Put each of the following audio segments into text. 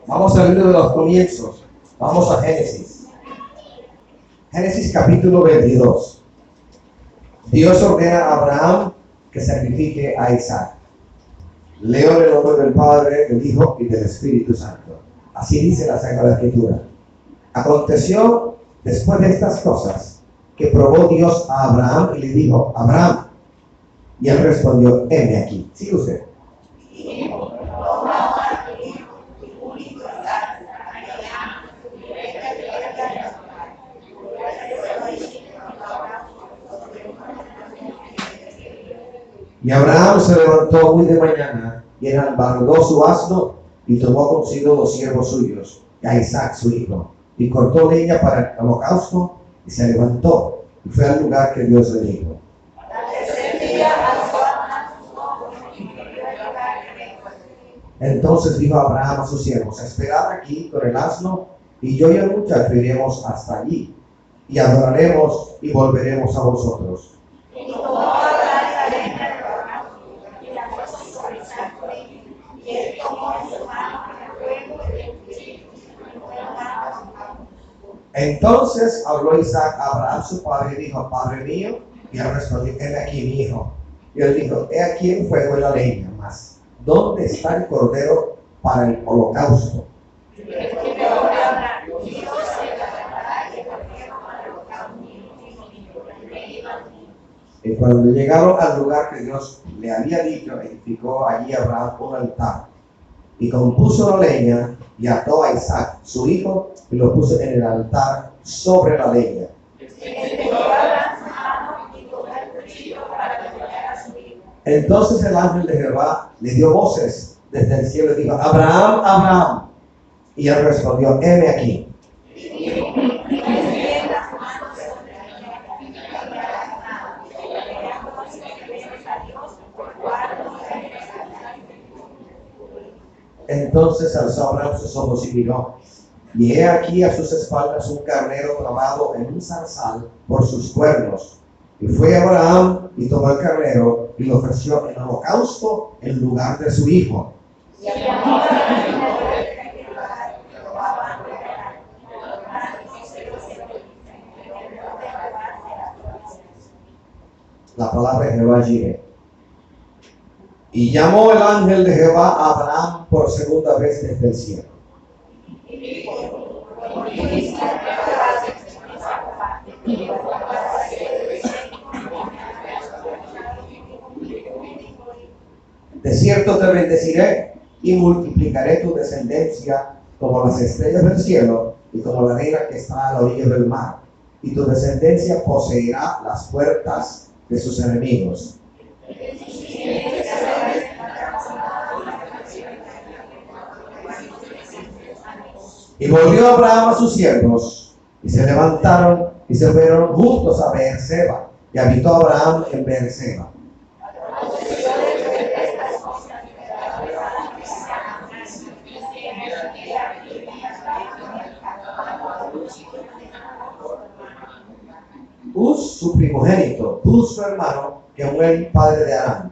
Vamos al libro de los comienzos. Vamos a Génesis. Génesis capítulo 22. Dios ordena a Abraham que sacrifique a Isaac. Leo en el nombre del Padre, del Hijo y del Espíritu Santo. Así dice la Sagrada Escritura. Aconteció después de estas cosas que probó Dios a Abraham y le dijo: Abraham. Y él respondió: heme aquí. ¿Sigue usted? Y Abraham se levantó muy de mañana y enalbardó su asno y tomó consigo 2 siervos suyos, y a Isaac su hijo, y cortó leña para el holocausto, y se levantó y fue al lugar que Dios le dijo. Entonces dijo Abraham a sus siervos: esperad aquí con el asno, y yo y el muchacho iremos hasta allí, y adoraremos y volveremos a vosotros. Entonces habló Isaac a Abraham su padre y dijo: Padre mío. Y él respondió: heme aquí mi hijo. Y él dijo: he aquí el fuego y la leña, mas ¿dónde está el cordero para el holocausto? Y cuando llegaron al lugar que Dios le había dicho, edificó allí Abraham un altar, y compuso la leña, y ató a Isaac su hijo, y lo puso en el altar sobre la leña. Entonces el ángel de Jehová le dio voces desde el cielo y dijo: Abraham, Abraham. Y él respondió: heme aquí. Entonces alzó Abraham sus ojos y miró, y he aquí a sus espaldas un carnero clavado en un zarzal por sus cuernos. Y fue Abraham y tomó el carnero y lo ofreció en holocausto en lugar de su hijo. La palabra de Jehová Jireh. Y llamó el ángel de Jehová a Abraham por segunda vez desde el cielo. De cierto te bendeciré y multiplicaré tu descendencia como las estrellas del cielo y como la arena que está a la orilla del mar. Y tu descendencia poseerá las puertas de sus enemigos. Y volvió Abraham a sus siervos, y se levantaron y se fueron juntos a Beerseba, y habitó Abraham en Beerseba. Uz, su primogénito, Uz, su hermano, Kemuel, padre de Aram.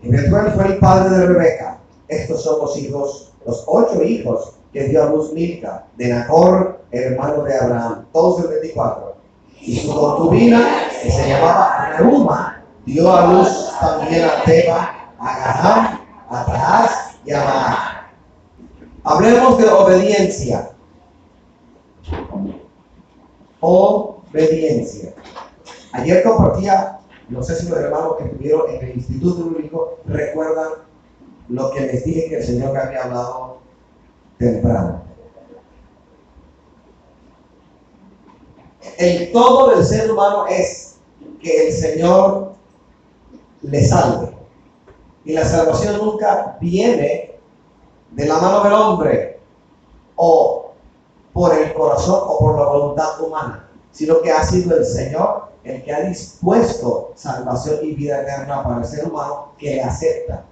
Y Betuel fue el padre de Rebeca. Estos son los hijos, los 8 hijos que dio a luz Milca, de Nacor, hermano de Abraham, todos el 24. Y su concubina, que se llamaba Reuma, dio a luz también a Teba, a Gaham, a Tahaz y a Maac. Hablemos de obediencia. Obediencia. Ayer compartía, no sé si los hermanos que estuvieron en el Instituto Bíblico recuerdan lo que les dije que el Señor me había hablado temprano. El todo del ser humano es que el Señor le salve. Y la salvación nunca viene de la mano del hombre o por el corazón o por la voluntad humana, sino que ha sido el Señor el que ha dispuesto salvación y vida eterna para el ser humano que le acepta,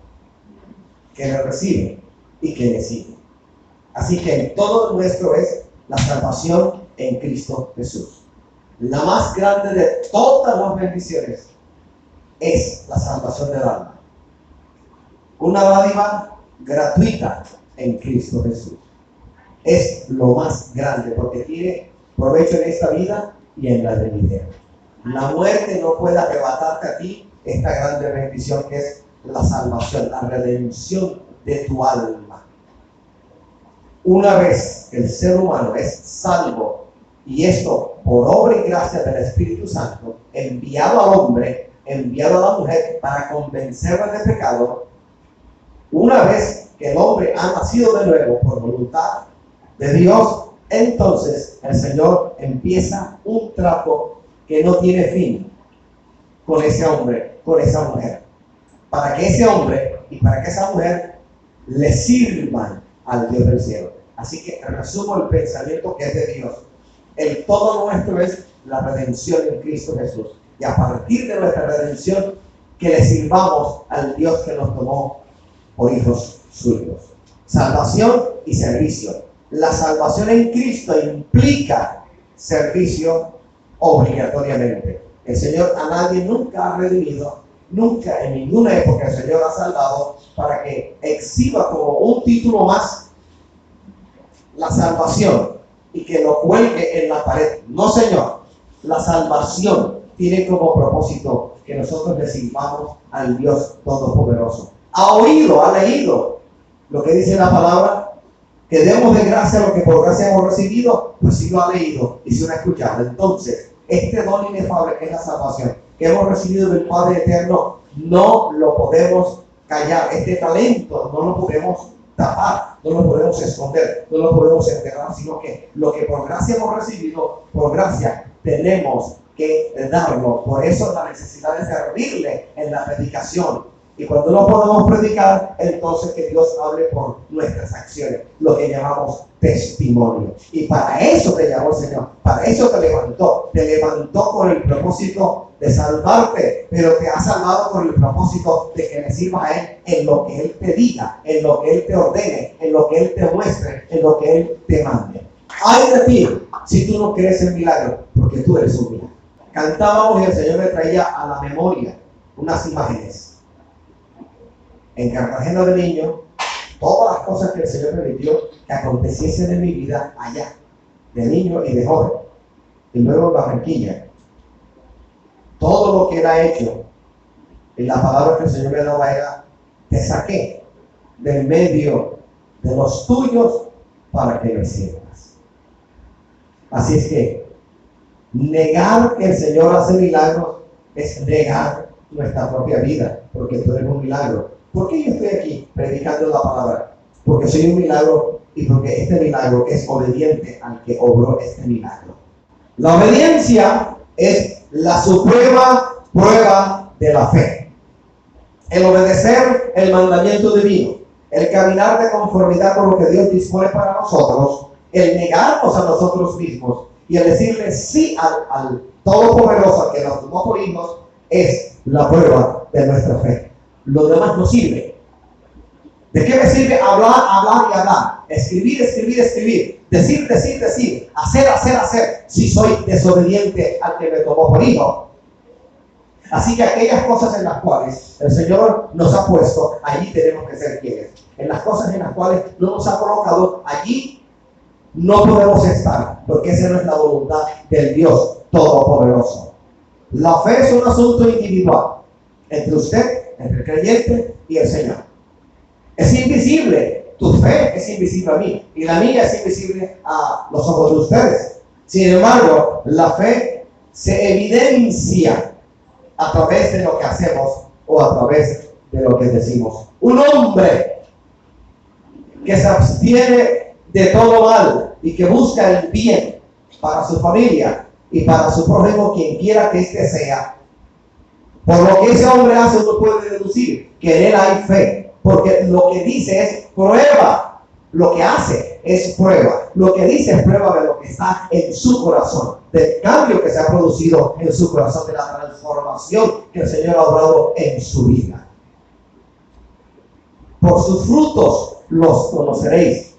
que le recibe y que le sigue. Así que el todo nuestro es la salvación en Cristo Jesús. La más grande de todas las bendiciones es la salvación del alma. una dádiva gratuita en Cristo Jesús. Es lo más grande porque tiene provecho en esta vida y en la venidera. La muerte no puede arrebatarte a ti esta grande bendición que es la salvación, la redención de tu alma. Una vez el ser humano es salvo, y esto por obra y gracia del Espíritu Santo, enviado al hombre, enviado a la mujer para convencerla de pecado, una vez que el hombre ha nacido de nuevo por voluntad de Dios, entonces el Señor empieza un trato que no tiene fin con ese hombre, con esa mujer, para que ese hombre y para que esa mujer le sirvan al Dios del cielo. Así que resumo el pensamiento que es de Dios. El todo nuestro es la redención en Cristo Jesús. Y a partir de nuestra redención, que le sirvamos al Dios que nos tomó por hijos suyos. Salvación y servicio. La salvación en Cristo implica servicio obligatoriamente. El Señor a nadie nunca ha redimido, nunca en ninguna época el Señor ha salvado para que exhiba como un título más la salvación y que lo cuelgue en la pared. No, Señor, la salvación tiene como propósito que nosotros le sirvamos al Dios Todopoderoso. Ha oído, ha leído lo que dice la palabra, que demos de gracia lo que por gracia hemos recibido, pues sí lo ha leído y sí lo ha escuchado. Entonces, este don inefable que es la salvación, que hemos recibido del Padre Eterno, no lo podemos callar. Este talento no lo podemos tapar, no lo podemos esconder, no lo podemos enterrar, sino que lo que por gracia hemos recibido, por gracia tenemos que darlo. Por eso la necesidad de servirle en la predicación. Y cuando no podemos predicar, entonces que Dios hable por nuestras acciones, lo que llamamos testimonio. Y para eso te llamó el Señor, para eso te levantó con el propósito de salvarte, pero te ha salvado con el propósito de que le sirvas a Él en lo que Él te diga, en lo que Él te ordene, en lo que Él te muestre, en lo que Él te mande. Ay de ti si tú no crees en milagro, porque tú eres un milagro. Cantábamos y el Señor me traía a la memoria unas imágenes. En Cartagena de niño, todas las cosas que el Señor permitió que aconteciesen en mi vida allá, de niño y de joven, y luego en Barranquilla, todo lo que era hecho, y la palabra que el Señor me daba era: te saqué del medio de los tuyos para que me sirvas. Así es que negar que el Señor hace milagros es negar nuestra propia vida, porque tú eres un milagro. ¿Por qué yo estoy aquí predicando la palabra? Porque soy un milagro y porque este milagro es obediente al que obró este milagro. La obediencia es la suprema prueba de la fe. El obedecer el mandamiento divino, el caminar de conformidad con lo que Dios dispone para nosotros, el negarnos a nosotros mismos y el decirle sí al Todopoderoso que nos tomó por hijos, es la prueba de nuestra fe. Lo demás no sirve. ¿De qué me sirve hablar y hablar? Escribir, decir, hacer, si soy desobediente al que me tomó por hijo? Así que aquellas cosas en las cuales el Señor nos ha puesto, allí tenemos que ser fieles. En las cosas en las cuales no nos ha colocado, allí no podemos estar, porque esa no es la voluntad del Dios Todopoderoso. La fe es un asunto individual entre usted, entre el creyente y el Señor. Es invisible. Tu fe es invisible a mí y la mía es invisible a los ojos de ustedes. Sin embargo, la fe se evidencia a través de lo que hacemos o a través de lo que decimos. Un hombre que se abstiene de todo mal y que busca el bien para su familia y para su prójimo, quien quiera que éste sea, por lo que ese hombre hace, uno puede deducir que en él hay fe, porque lo que dice es prueba, lo que hace es prueba, lo que dice es prueba de lo que está en su corazón, del cambio que se ha producido en su corazón, de la transformación que el Señor ha obrado en su vida. Por sus frutos los conoceréis,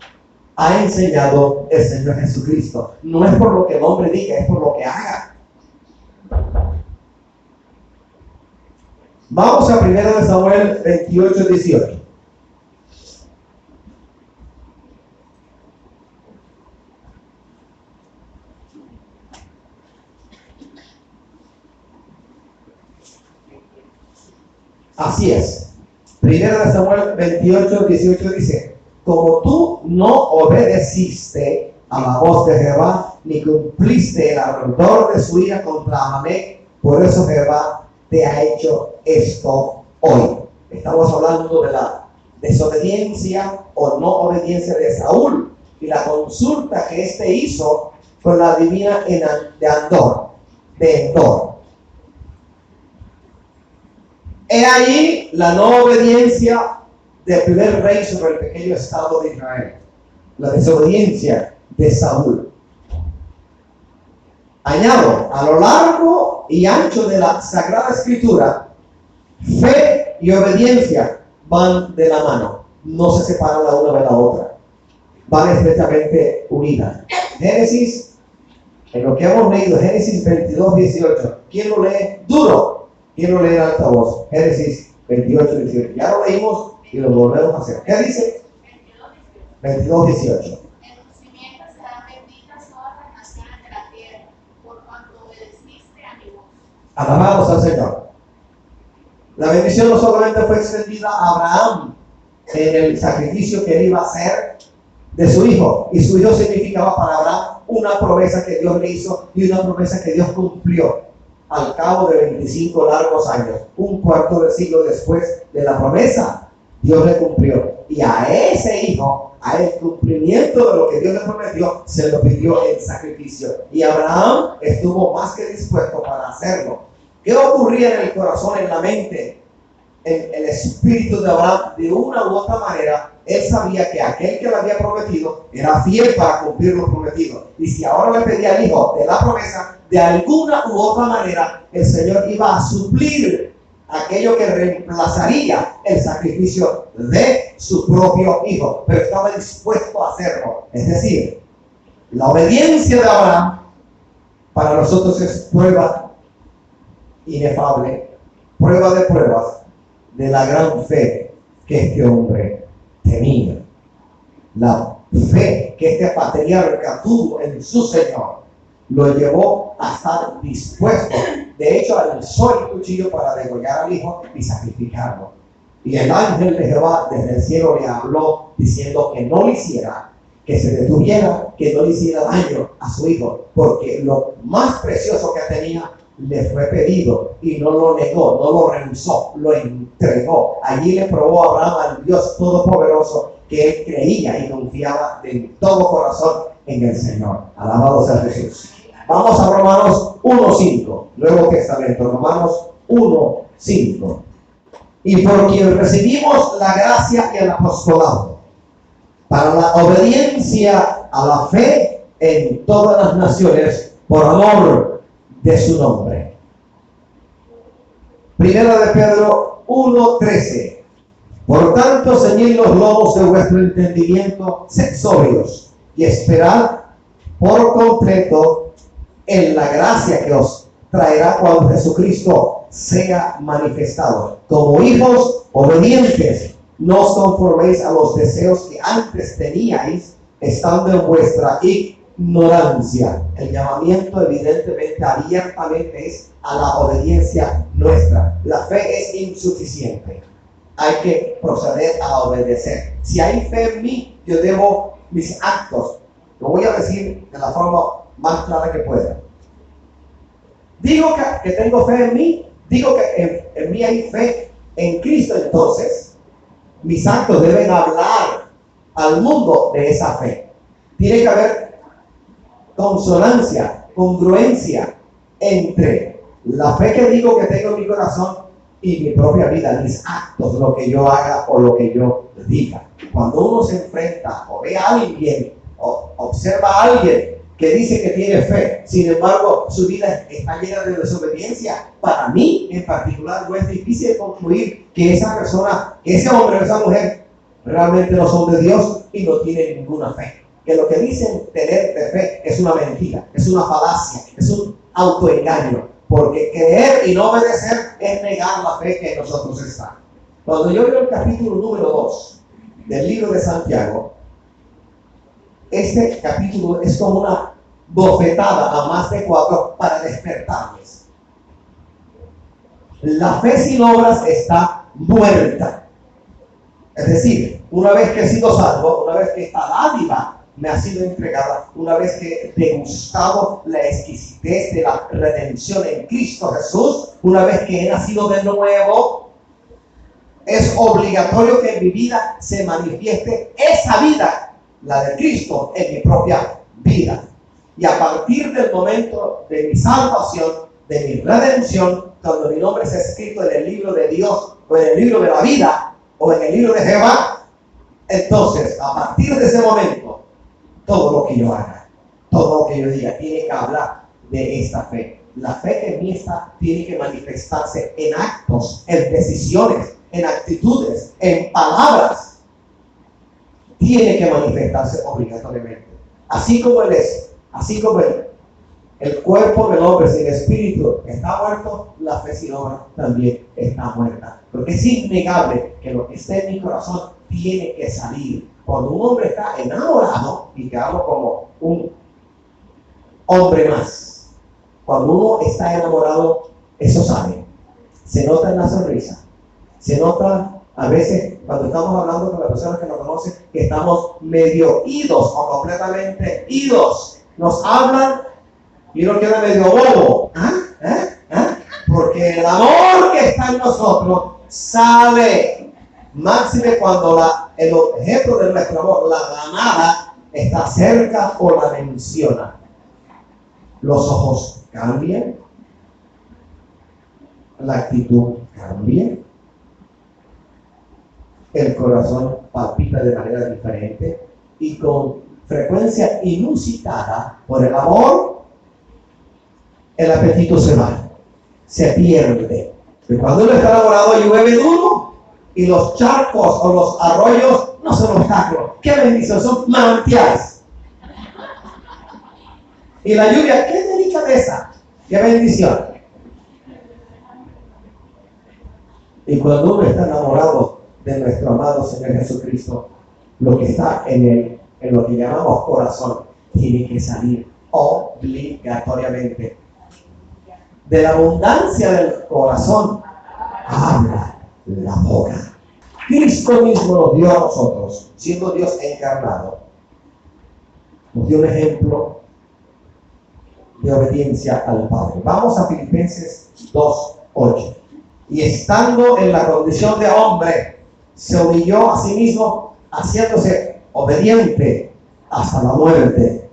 ha enseñado el Señor Jesucristo. No es por lo que el hombre diga, es por lo que haga. Vamos a 1 Samuel 28:18. Así es. Primero de Samuel 28, 18 dice: como tú no obedeciste a la voz de Jehová, ni cumpliste el ardor de su ira contra Amalek, por eso Jehová te ha hecho esto hoy. Estamos hablando de la desobediencia o no obediencia de Saúl y la consulta que éste hizo con la divina de Endor. He ahí la no obediencia del primer rey sobre el pequeño estado de Israel, la desobediencia de Saúl. Añado, a lo largo y ancho de la Sagrada Escritura, fe y obediencia van de la mano, no se separan la una de la otra, van estrechamente unidas. Génesis, en lo que hemos leído, Génesis 22, 18, ¿quién lo lee duro? ¿Quién lo lee en alta voz? Génesis 28, 18, ya lo leímos y lo volvemos a hacer. ¿Qué dice? 22, 18. En tus cimientos serán benditas todas las naciones de la tierra, por cuanto obedeciste a mi voz. Alabados al Señor. La bendición no solamente fue extendida a Abraham en el sacrificio que él iba a hacer de su hijo, y su hijo significaba para Abraham una promesa que Dios le hizo y una promesa que Dios cumplió al cabo de 25 largos años. Un cuarto de siglo después de la promesa, Dios le cumplió. Y a ese hijo, a el cumplimiento de lo que Dios le prometió, se lo pidió en sacrificio. Y Abraham estuvo más que dispuesto para hacerlo. ¿Qué ocurría en el corazón, en la mente, en el espíritu de Abraham? De una u otra manera, él sabía que aquel que le había prometido era fiel para cumplir lo prometido. Y si ahora le pedía al hijo de la promesa, de alguna u otra manera, el Señor iba a suplir aquello que reemplazaría el sacrificio de su propio hijo. Pero estaba dispuesto a hacerlo. Es decir, la obediencia de Abraham para nosotros es prueba inefable, prueba de pruebas de la gran fe que este hombre tenía. La fe que este patriarca tuvo en su Señor lo llevó a estar dispuesto. De hecho, alzó el cuchillo para degollar al hijo y sacrificarlo. Y el ángel de Jehová desde el cielo le habló diciendo que no lo hiciera, que se detuviera, que no le hiciera daño a su hijo, porque lo más precioso que tenía le fue pedido y no lo negó, no lo rehusó, lo entregó. Allí le probó a Abraham al Dios Todopoderoso que él creía y confiaba de todo corazón en el Señor. Alabado sea Jesús. Vamos a Romanos 1:5, Nuevo Testamento, Romanos 1:5. Y por quien recibimos la gracia y el apostolado para la obediencia a la fe en todas las naciones por amor de su nombre. Primera de Pedro 1:13. Por tanto, ceñid los lomos de vuestro entendimiento, sed sobrios y esperad por completo en la gracia que os traerá cuando Jesucristo sea manifestado. Como hijos obedientes, no os conforméis a los deseos que antes teníais, estando en vuestra ignorancia. El llamamiento evidentemente, abiertamente, es a la obediencia nuestra. La fe es insuficiente. Hay que proceder a obedecer. Si hay fe en mí, yo debo mis actos. Lo voy a decir de la forma más clara que pueda. Digo que tengo fe en mí, digo que en mí hay fe en Cristo, entonces mis actos deben hablar al mundo de esa fe. Tiene que haber consonancia, congruencia entre la fe que digo que tengo en mi corazón y mi propia vida, mis actos, lo que yo haga o lo que yo diga. Cuando uno se enfrenta o ve a alguien o observa a alguien que dice que tiene fe, sin embargo su vida está llena de desobediencia, para mí en particular no es difícil concluir que esa persona, que ese hombre o esa mujer realmente no son de Dios y no tienen ninguna fe. Que lo que dicen tener de fe es una mentira, es una falacia, es un autoengaño, porque creer y no obedecer es negar la fe que en nosotros está. Cuando yo leo el capítulo número 2 del libro de Santiago, este capítulo es como una bofetada a más de 4 para despertarles. La fe sin obras está muerta. Es decir, una vez que he sido salvo, una vez que esta dádiva me ha sido entregada, una vez que he degustado la exquisitez de la redención en Cristo Jesús, una vez que he nacido de nuevo, es obligatorio que en mi vida se manifieste esa vida, la de Cristo, en mi propia vida. Y a partir del momento de mi salvación, de mi redención, cuando mi nombre es escrito en el libro de Dios, o en el libro de la vida, o en el libro de Jehová, entonces, a partir de ese momento, todo lo que yo haga, todo lo que yo diga, tiene que hablar de esta fe. La fe que en mí está tiene que manifestarse en actos, en decisiones, en actitudes, en palabras. Tiene que manifestarse obligatoriamente. Así como Él es, así como el cuerpo del hombre sin espíritu está muerto, la fe sin obra también está muerta. Porque es innegable que lo que esté en mi corazón tiene que salir. Cuando un hombre está enamorado, y te hablo como un hombre más, cuando uno está enamorado, eso sale. Se nota en la sonrisa, se nota a veces cuando estamos hablando con las personas que nos conocen, que estamos medio idos o completamente idos. Nos hablan y uno queda medio bobo. Porque el amor que está en nosotros sale. Máxime cuando el objeto de nuestro amor, la ganada, está cerca o la menciona. Los ojos cambian, la actitud cambia, el corazón palpita de manera diferente y con frecuencia inusitada por el amor, el apetito se va, se pierde. Y cuando uno está enamorado llueve duro y los charcos o los arroyos no son obstáculos. ¡Qué bendición! Son manantiales. Y la lluvia, ¡qué delicadeza! ¡Qué bendición! Y cuando uno está enamorado de nuestro amado Señor Jesucristo, lo que está en él, en lo que llamamos corazón, tiene que salir obligatoriamente. De la abundancia del corazón habla la boca. Cristo mismo nos dio a nosotros, siendo Dios encarnado, nos dio un ejemplo de obediencia al Padre. Vamos a Filipenses 2:8. Y estando en la condición de hombre, se humilló a sí mismo, haciéndose obediente hasta la muerte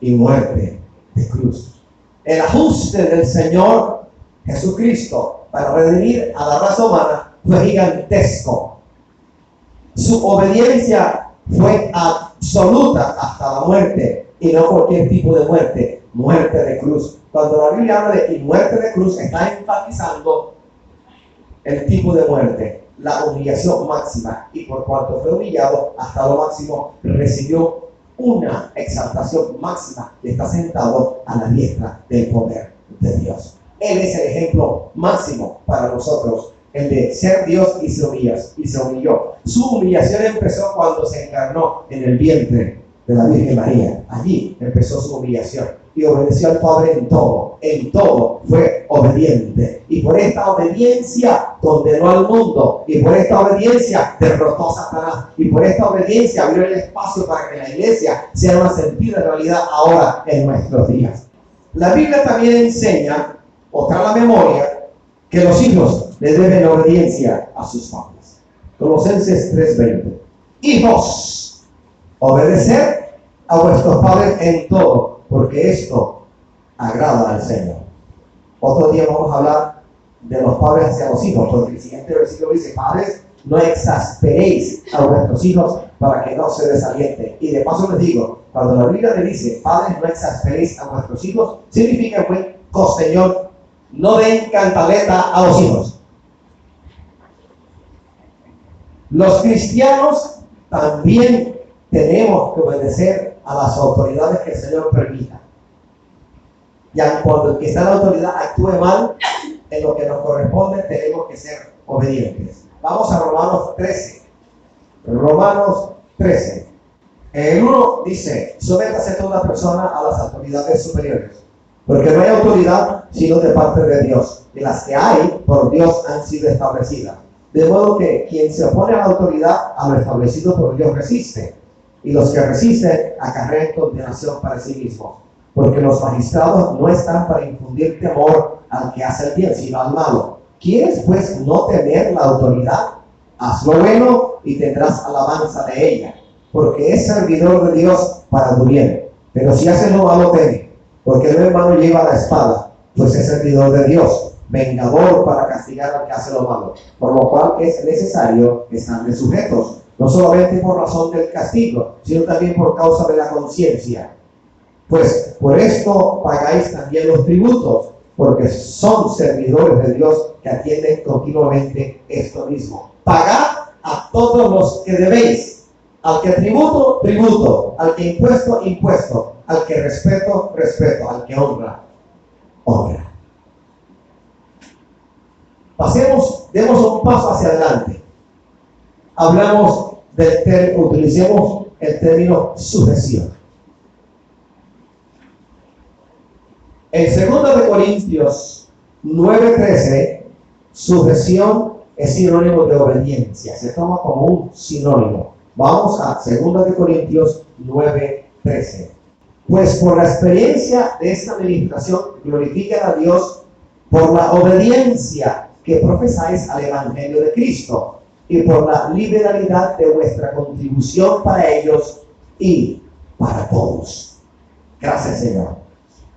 y muerte de cruz. El ajuste del Señor Jesucristo para redimir a la raza humana fue gigantesco. Su obediencia fue absoluta hasta la muerte, y no cualquier tipo de muerte, muerte de cruz. Cuando la Biblia habla de muerte de cruz, está enfatizando el tipo de muerte, la humillación máxima, y por cuanto fue humillado hasta lo máximo, recibió una exaltación máxima y está sentado a la diestra del poder de Dios. Él es el ejemplo máximo para nosotros, el de ser Dios y se humilló. Su humillación empezó cuando se encarnó en el vientre de la Virgen María. Allí empezó su humillación y obedeció al Padre en todo fue obediente. Y por esta obediencia condenó al mundo, y por esta obediencia derrotó a Satanás, y por esta obediencia abrió el espacio para que la iglesia sea una sentida realidad ahora en nuestros días. La Biblia también enseña, o trae a la memoria, que los hijos le deben obediencia a sus padres. Colosenses 3:20. Hijos, obedeced a vuestros padres en todo, porque esto agrada al Señor. Otro día vamos a hablar de los padres hacia los hijos, porque el siguiente versículo dice: padres, no exasperéis a vuestros hijos para que no se desalienten. Y de paso les digo, cuando la Biblia le dice: padres, no exasperéis a vuestros hijos, significa que Señor, no den cantaleta a los hijos. Los cristianos también tenemos que obedecer a las autoridades que el Señor permita. Ya cuando el que está en la autoridad actúe mal, en lo que nos corresponde tenemos que ser obedientes. Vamos a Romanos 13. Romanos 13. En el 1 dice: sométase toda persona a las autoridades superiores, porque no hay autoridad sino de parte de Dios, y las que hay por Dios han sido establecidas. De modo que quien se opone a la autoridad, a lo establecido por Dios resiste, y los que resisten acarrean condenación para sí mismos, porque los magistrados no están para infundir temor al que hace el bien, sino al malo. ¿Quieres pues no temer la autoridad? Haz lo bueno y tendrás alabanza de ella, porque es servidor de Dios para tu bien. Pero si haces lo malo, teme, porque no en vano lleva la espada, pues es servidor de Dios, vengador para castigar al que hace lo malo, por lo cual es necesario estarle sujetos, no solamente por razón del castigo, sino también por causa de la conciencia. Pues por esto pagáis también los tributos, porque son servidores de Dios que atienden continuamente esto mismo. Pagad a todos los que debéis, al que tributo, tributo, al que impuesto, impuesto, al que respeto, respeto, al que honra, honra. Demos un paso hacia adelante. Utilicemos el término sujeción. En 2 de Corintios 9:13, sujeción es sinónimo de obediencia, se toma como un sinónimo. Vamos a 2 de Corintios 9:13. Pues por la experiencia de esta meditación glorifiquen a Dios por la obediencia que profesáis al Evangelio de Cristo y por la liberalidad de vuestra contribución para ellos y para todos. Gracias, Señor.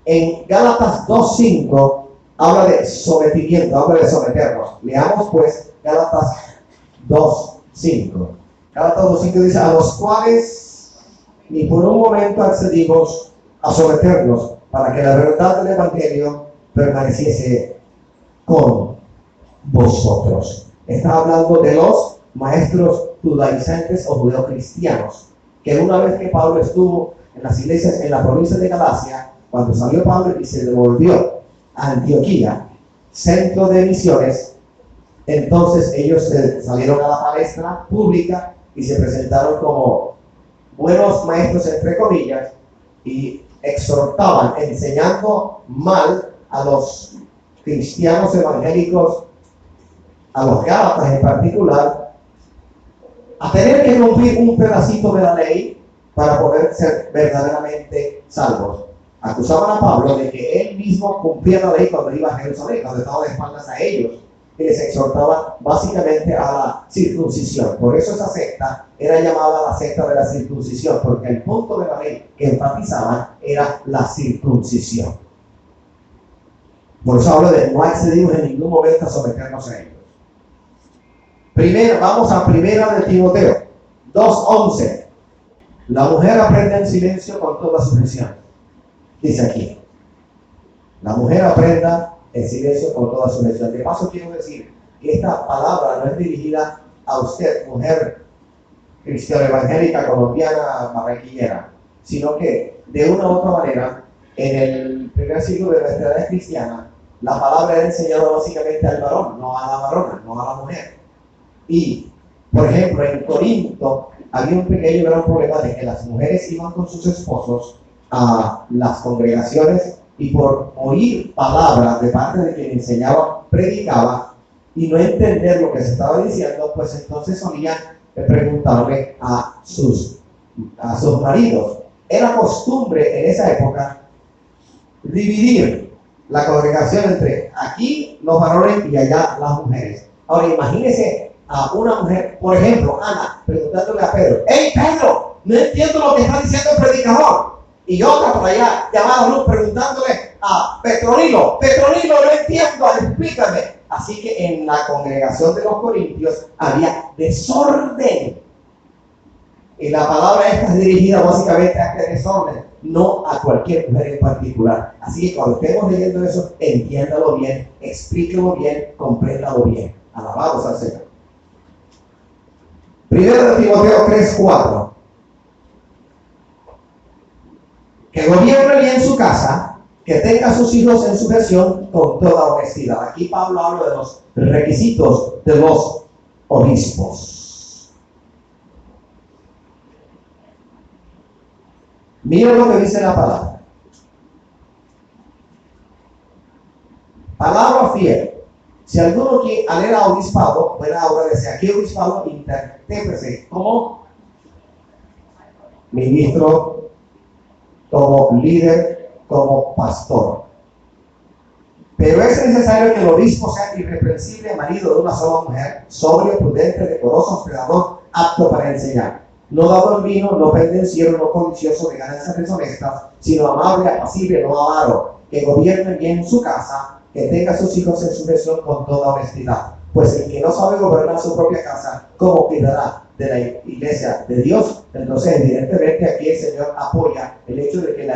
En Gálatas 2:5 habla de sometimiento, habla de someternos. Leamos pues Gálatas 2:5. Gálatas 2:5 dice: a los cuales ni por un momento accedimos a someternos, para que la verdad del Evangelio permaneciese con vosotros. Está hablando de los maestros judaizantes o judeocristianos, que una vez que Pablo estuvo en las iglesias en la provincia de Galacia, cuando salió Pablo y se devolvió a Antioquía, centro de misiones, entonces ellos salieron a la palestra pública y se presentaron como buenos maestros, entre comillas, y exhortaban, enseñando mal a los cristianos evangélicos, a los gálatas en particular, a tener que cumplir un pedacito de la ley para poder ser verdaderamente salvos. Acusaban a Pablo de que él mismo cumplía la ley cuando iba a Jerusalén, cuando estaba de espaldas a ellos, y les exhortaba básicamente a la circuncisión. Por eso esa secta era llamada la secta de la circuncisión, porque el punto de la ley que enfatizaban era la circuncisión. Por eso hablo de no accedimos en ningún momento a someternos a ellos. Vamos a 1 de Timoteo 2:11. La mujer aprende en silencio con toda sujeción. Dice aquí, la mujer aprenda en silencio con toda sujeción. De paso quiero decir que esta palabra no es dirigida a usted, mujer cristiana evangélica, colombiana, barranquillera, sino que de una u otra manera, en el primer siglo de nuestra edad cristiana, la palabra era enseñada básicamente al varón, no a la varona, no a la mujer. Y, por ejemplo, en Corinto había un pequeño gran problema de que las mujeres iban con sus esposos a las congregaciones y por oír palabras de parte de quien enseñaba, predicaba y no entender lo que se estaba diciendo, pues entonces solían preguntarle a sus maridos. Era costumbre en esa época dividir la congregación entre aquí los varones y allá las mujeres. Ahora imagínense a una mujer, por ejemplo, Ana, preguntándole a Pedro: ¡Hey Pedro! No entiendo lo que está diciendo el predicador. Y otra por allá, llamada Luz, preguntándole a Petronilo: Petronilo, no entiendo, explícame. Así que en la congregación de los corintios había desorden. Y la palabra esta es dirigida básicamente a este desorden, no a cualquier mujer en particular. Así que cuando estemos leyendo eso, entiéndalo bien, explíquelo bien, compréndalo bien. Alabados al Señor. 1 de Timoteo 3:4. Que gobierne bien su casa, que tenga a sus hijos en sujeción con toda honestidad. Aquí Pablo habla de los requisitos de los obispos. Mira lo que dice la palabra. Palabra fiel, Si alguno que anhela obispado, buena obra desea. Aquí obispado interprete como ministro, como líder, como pastor. Pero es necesario que el obispo sea irreprensible, marido de una sola mujer, sobrio, prudente, decoroso, hospedador, apto para enseñar. No dado en vino, no pendenciero, no codicioso de ganancias deshonestas, sino amable, apacible, no avaro, que gobierne bien su casa, que tenga a sus hijos en sujeción con toda honestidad. Pues el que no sabe gobernar su propia casa, ¿cómo cuidará de la iglesia de Dios? Entonces, evidentemente, aquí el Señor apoya el hecho de que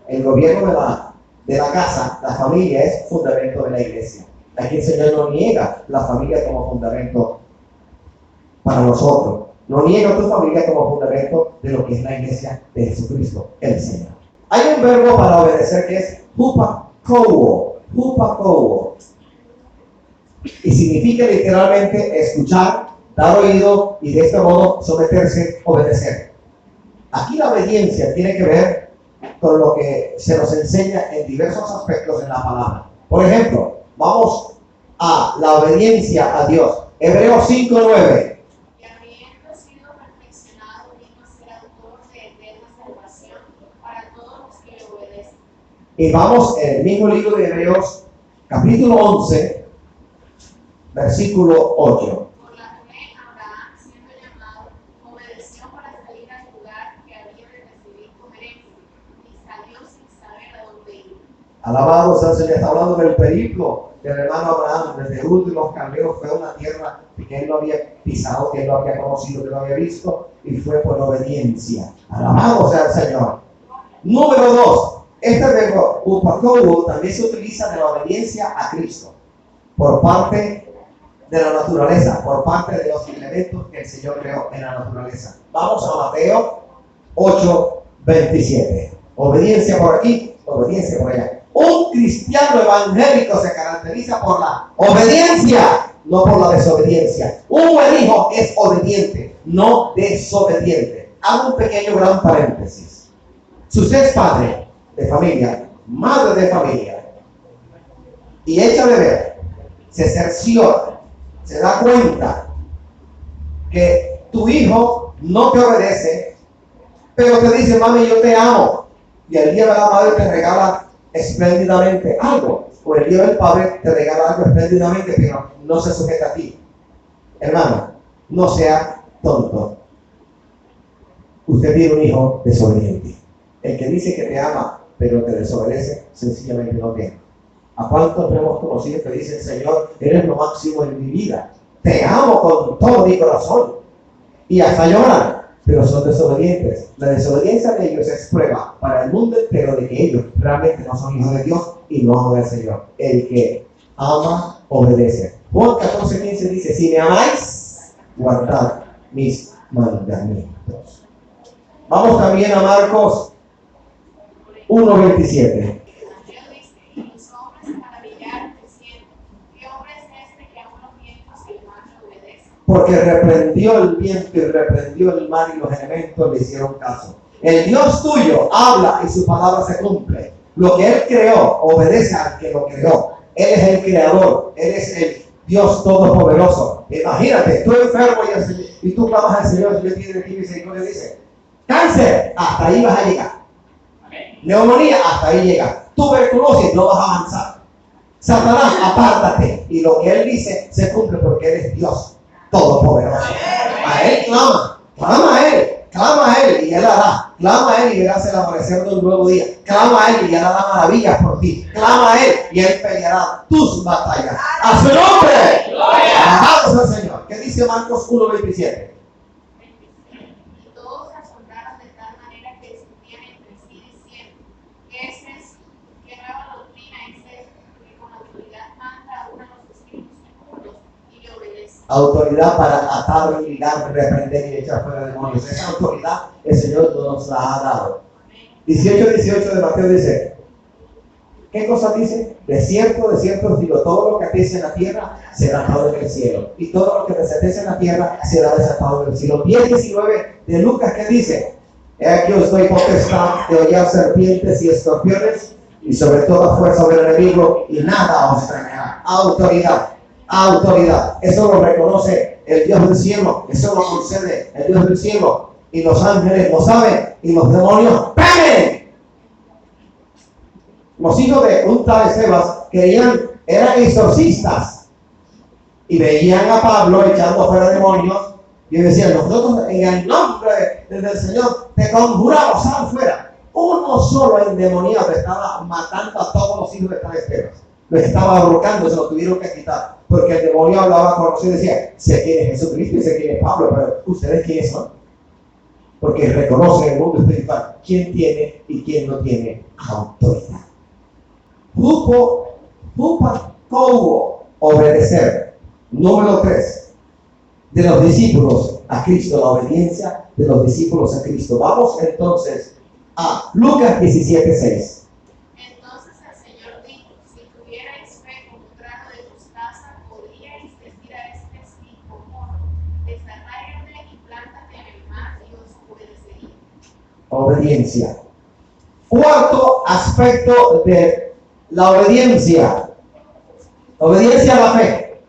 el gobierno de la casa, la familia, es fundamento de la iglesia. Aquí el Señor no niega la familia como fundamento para nosotros. No niega tu familia como fundamento de lo que es la iglesia de Jesucristo, el Señor. Hay un verbo para obedecer que es hupakowo. Y significa literalmente escuchar, dar oído y de este modo someterse, obedecer. Aquí la obediencia tiene que ver con lo que se nos enseña en diversos aspectos en la palabra. Por ejemplo, vamos a la obediencia a Dios. Hebreos 5:9. Y habiendo sido perfeccionado, vino a ser autor de eterna salvación para todos los que le obedecen. Y vamos en el mismo libro de Hebreos, capítulo 11, versículo 8. Por la fe, Abraham, siendo llamado, obedeció para salir al lugar que había de recibir como herencia, y salió sin saber a dónde ir. Alabado sea el Señor. Está hablando del periplo del hermano Abraham desde Ur de los Caldeos. Fue una tierra que él no había pisado, que él no había conocido, que no había visto, y fue por obediencia. Alabado sea el Señor. Número 2. Este verbo upakowo también se utiliza de la obediencia a Cristo por parte de la naturaleza, por parte de los elementos que el Señor creó en la naturaleza. Vamos a Mateo 8:27. Obediencia por aquí, obediencia por allá. Un cristiano evangélico se caracteriza por la obediencia, no por la desobediencia. Un buen hijo es obediente, no desobediente. Hago un pequeño gran paréntesis. Si usted es padre de familia, madre de familia, y echa de ver, se cerciora, se da cuenta que tu hijo no te obedece, pero te dice, mami, yo te amo, y el día de la madre te regala espléndidamente algo, o el día del padre te regala algo espléndidamente, pero no se sujeta a ti. Hermano, no sea tonto. Usted tiene un hijo desobediente. El que dice que te ama, pero te desobedece, sencillamente no te ama. ¿A cuántos hemos conocido que dicen, Señor, eres lo máximo en mi vida? Te amo con todo mi corazón. Y hasta lloran, pero son desobedientes. La desobediencia de ellos es prueba para el mundo entero de que ellos realmente no son hijos de Dios y no aman al Señor. El que ama, obedece. Juan 14:15 dice, si me amáis, guardad mis mandamientos. Vamos también a Marcos 1:27. Mateo dice, y los hombres se maravillaron diciendo, ¿qué hombre es este que aún los vientos y el mar le obedecen? Porque reprendió el viento y reprendió el mar y los elementos le hicieron caso. El Dios tuyo habla y su palabra se cumple. Lo que Él creó, obedece al que lo creó. Él es el creador, Él es el Dios todopoderoso. Imagínate, tú enfermo y tú clamas al Señor, el Señor tiene de ti misericordia y dice, cáncer, hasta ahí vas a llegar. Neumonía, hasta ahí llega. Tuberculosis, no vas a avanzar. Satanás, apártate. Y lo que Él dice se cumple porque Él es Dios todopoderoso. A Él clama a Él y Él hará. Clama a Él y verás el amanecer de un nuevo día. Clama a Él y Él hará maravillas por ti. Clama a Él y Él peleará tus batallas. ¡A su nombre! ¡Alabado sea el Señor! ¿Qué dice Marcos 1:27? Y todos se asombraron de tal manera que discutían entre sí diciendo, ¿qué es eso? ¿Qué nueva doctrina es esta? Que con autoridad manda a uno de los espíritus inmundos y le obedece. Autoridad para atar, ligar, reprender y echar fuera demonios. Esa autoridad el Señor nos la ha dado. 18:18 de Mateo dice, ¿qué cosa dice? De cierto os digo, todo lo que atéis en la tierra será atado en el cielo, y todo lo que desatéis en la tierra será desatado en el cielo. 10:19 de Lucas, ¿qué dice? He aquí os doy potestad de hollar serpientes y escorpiones y sobre toda fuerza del enemigo, y nada os dañará. Autoridad, autoridad. Eso lo reconoce el Dios del cielo, eso lo concede el Dios del cielo, y los ángeles lo saben, y los demonios temen. Los hijos de un tal Escevas eran exorcistas, y veían a Pablo echando fuera demonios, y decían: nosotros en el nombre del Señor te conjuramos, sal fuera. Uno solo endemoniado estaba matando a todos los hijos de tal Escevas. Lo estaba ahorcando, se lo tuvieron que quitar, porque el demonio hablaba con nosotros y decía: sé quién es Jesucristo y sé quién es Pablo, pero ¿ustedes quiénes son? Porque reconocen en el mundo espiritual quién tiene y quién no tiene autoridad. ¿Cómo obedecer? Número 3. De los discípulos a Cristo, la obediencia de los discípulos a Cristo. Vamos entonces a Lucas 17:6. Entonces el Señor dijo: si tuvierais fe como un grano de mostaza, podríais decir a este mismo mono: desarráigate y plántate en el mar, y os obedecería. Obediencia. Cuarto aspecto de la obediencia. Obediencia a la fe.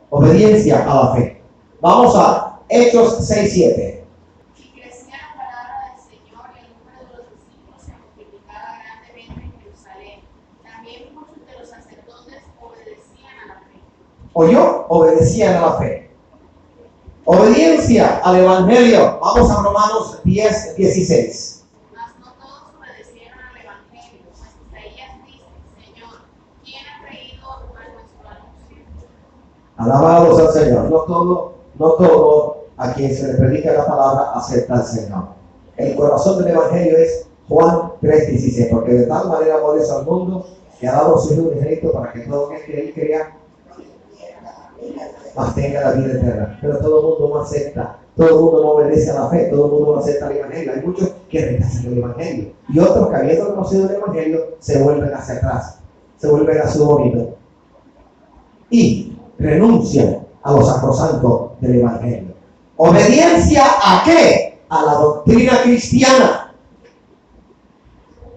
Obediencia a la fe. Vamos a Hechos 6:7. Y crecía la palabra del Señor, y el número de los discípulos se multiplicaba grandemente en Jerusalén. También muchos de los sacerdotes obedecían a la fe. ¿Oyó? Obedecían a la fe. Obediencia al Evangelio. Vamos a Romanos 10:16. Mas no todos obedecieron al Evangelio, pues Isaías dice: Señor, ¿quién ha creído a nuestro anuncio? Alabados al Señor. No todo a quien se le predica la palabra acepta al Señor. El corazón del Evangelio es Juan 3:16, porque de tal manera amó Dios al mundo que ha dado su Hijo unigénito para que todo aquel que él crea mas tenga la vida eterna. Pero todo el mundo no acepta, todo el mundo no obedece a la fe, todo el mundo no acepta el Evangelio. Hay muchos que rechazan el Evangelio, y otros que habiendo conocido el Evangelio se vuelven hacia atrás, se vuelven a su vómito y renuncian a los sacrosantos del Evangelio. ¿Obediencia a qué? A la doctrina cristiana.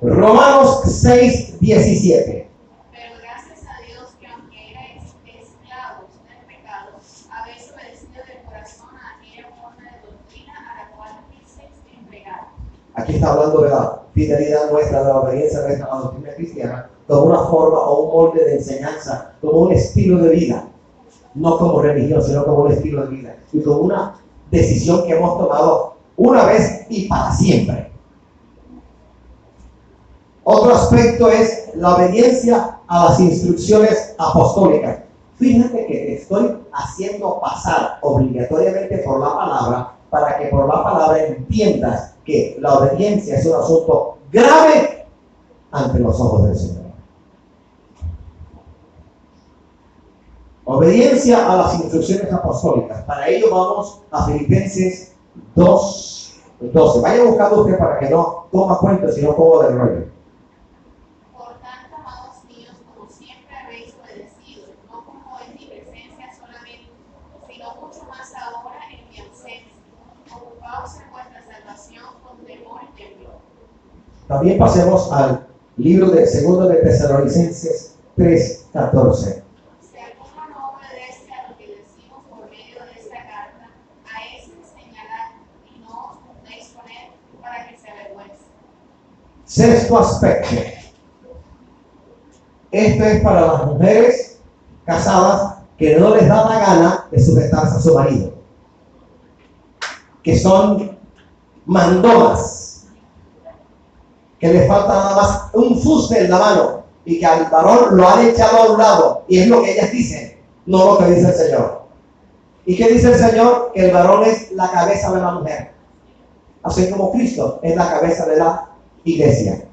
Romanos 6:17. Pero gracias a Dios que aunque erais esclavos del pecado, habéis obedecido de corazón a aquella forma de doctrina a la cual fuisteis entregados. Aquí está hablando de la fidelidad nuestra, de la obediencia nuestra a la doctrina cristiana, como una forma o un molde de enseñanza, como un estilo de vida, no como religión, sino como un estilo de vida, y como una decisión que hemos tomado una vez y para siempre. Otro aspecto es la obediencia a las instrucciones apostólicas. Fíjate que te estoy haciendo pasar obligatoriamente por la palabra, para que por la palabra entiendas que la obediencia es un asunto grave ante los ojos del Señor. Obediencia a las instrucciones apostólicas. Para ello vamos a Filipenses 2:12. Vaya buscando usted para que no toma cuenta, sino como de rollo. Por tanto, amados míos, como siempre habéis obedecido, no como en mi presencia solamente, sino mucho más ahora en mi ausencia, ocupaos en vuestra salvación con temor y temblor. También pasemos al libro de 2 de Tesalonicenses 3:14. Si alguno no obedece a lo que decimos por medio de esta carta, a ese señalad y no os juntéis con él para que se avergüence. Sexto aspecto. Esto es para las mujeres casadas que no les da la gana de sujetarse a su marido, que son mandonas, que les falta nada más un fuste en la mano y que al varón lo han echado a un lado, y es lo que ellas dicen, no lo que dice el Señor. ¿Y qué dice el Señor? Que el varón es la cabeza de la mujer, así como Cristo es la cabeza de la iglesia.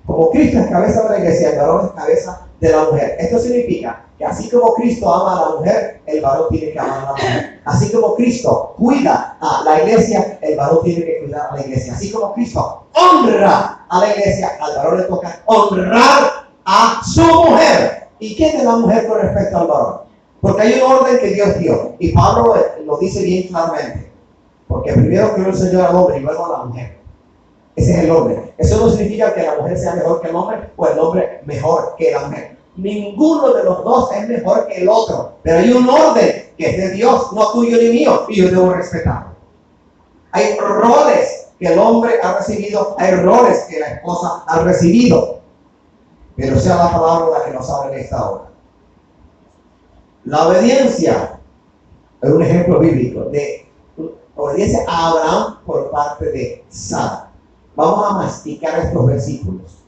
Como Cristo es cabeza de la iglesia, el varón es cabeza de la mujer. Esto significa que así como Cristo ama a la mujer, el varón tiene que amar a la mujer. Así como Cristo cuida a la iglesia, el varón tiene que cuidar a la iglesia. Así como Cristo honra a la iglesia, al varón le toca honrar a su mujer. ¿Y quién es la mujer con respecto al varón? Porque hay un orden que Dios dio, y Pablo lo dice bien claramente. Porque primero creó el Señor al hombre y luego a la mujer. Ese es el orden. Eso no significa que la mujer sea mejor que el hombre o el hombre mejor que la mujer. Ninguno de los dos es mejor que el otro. Pero hay un orden que es de Dios, no tuyo ni mío, y yo debo respetarlo. Hay roles que el hombre ha recibido, hay roles que la esposa ha recibido. Pero sea la palabra la que nos habla en esta hora. La obediencia es un ejemplo bíblico de obediencia a Abraham por parte de Sara. Vamos a masticar estos versículos.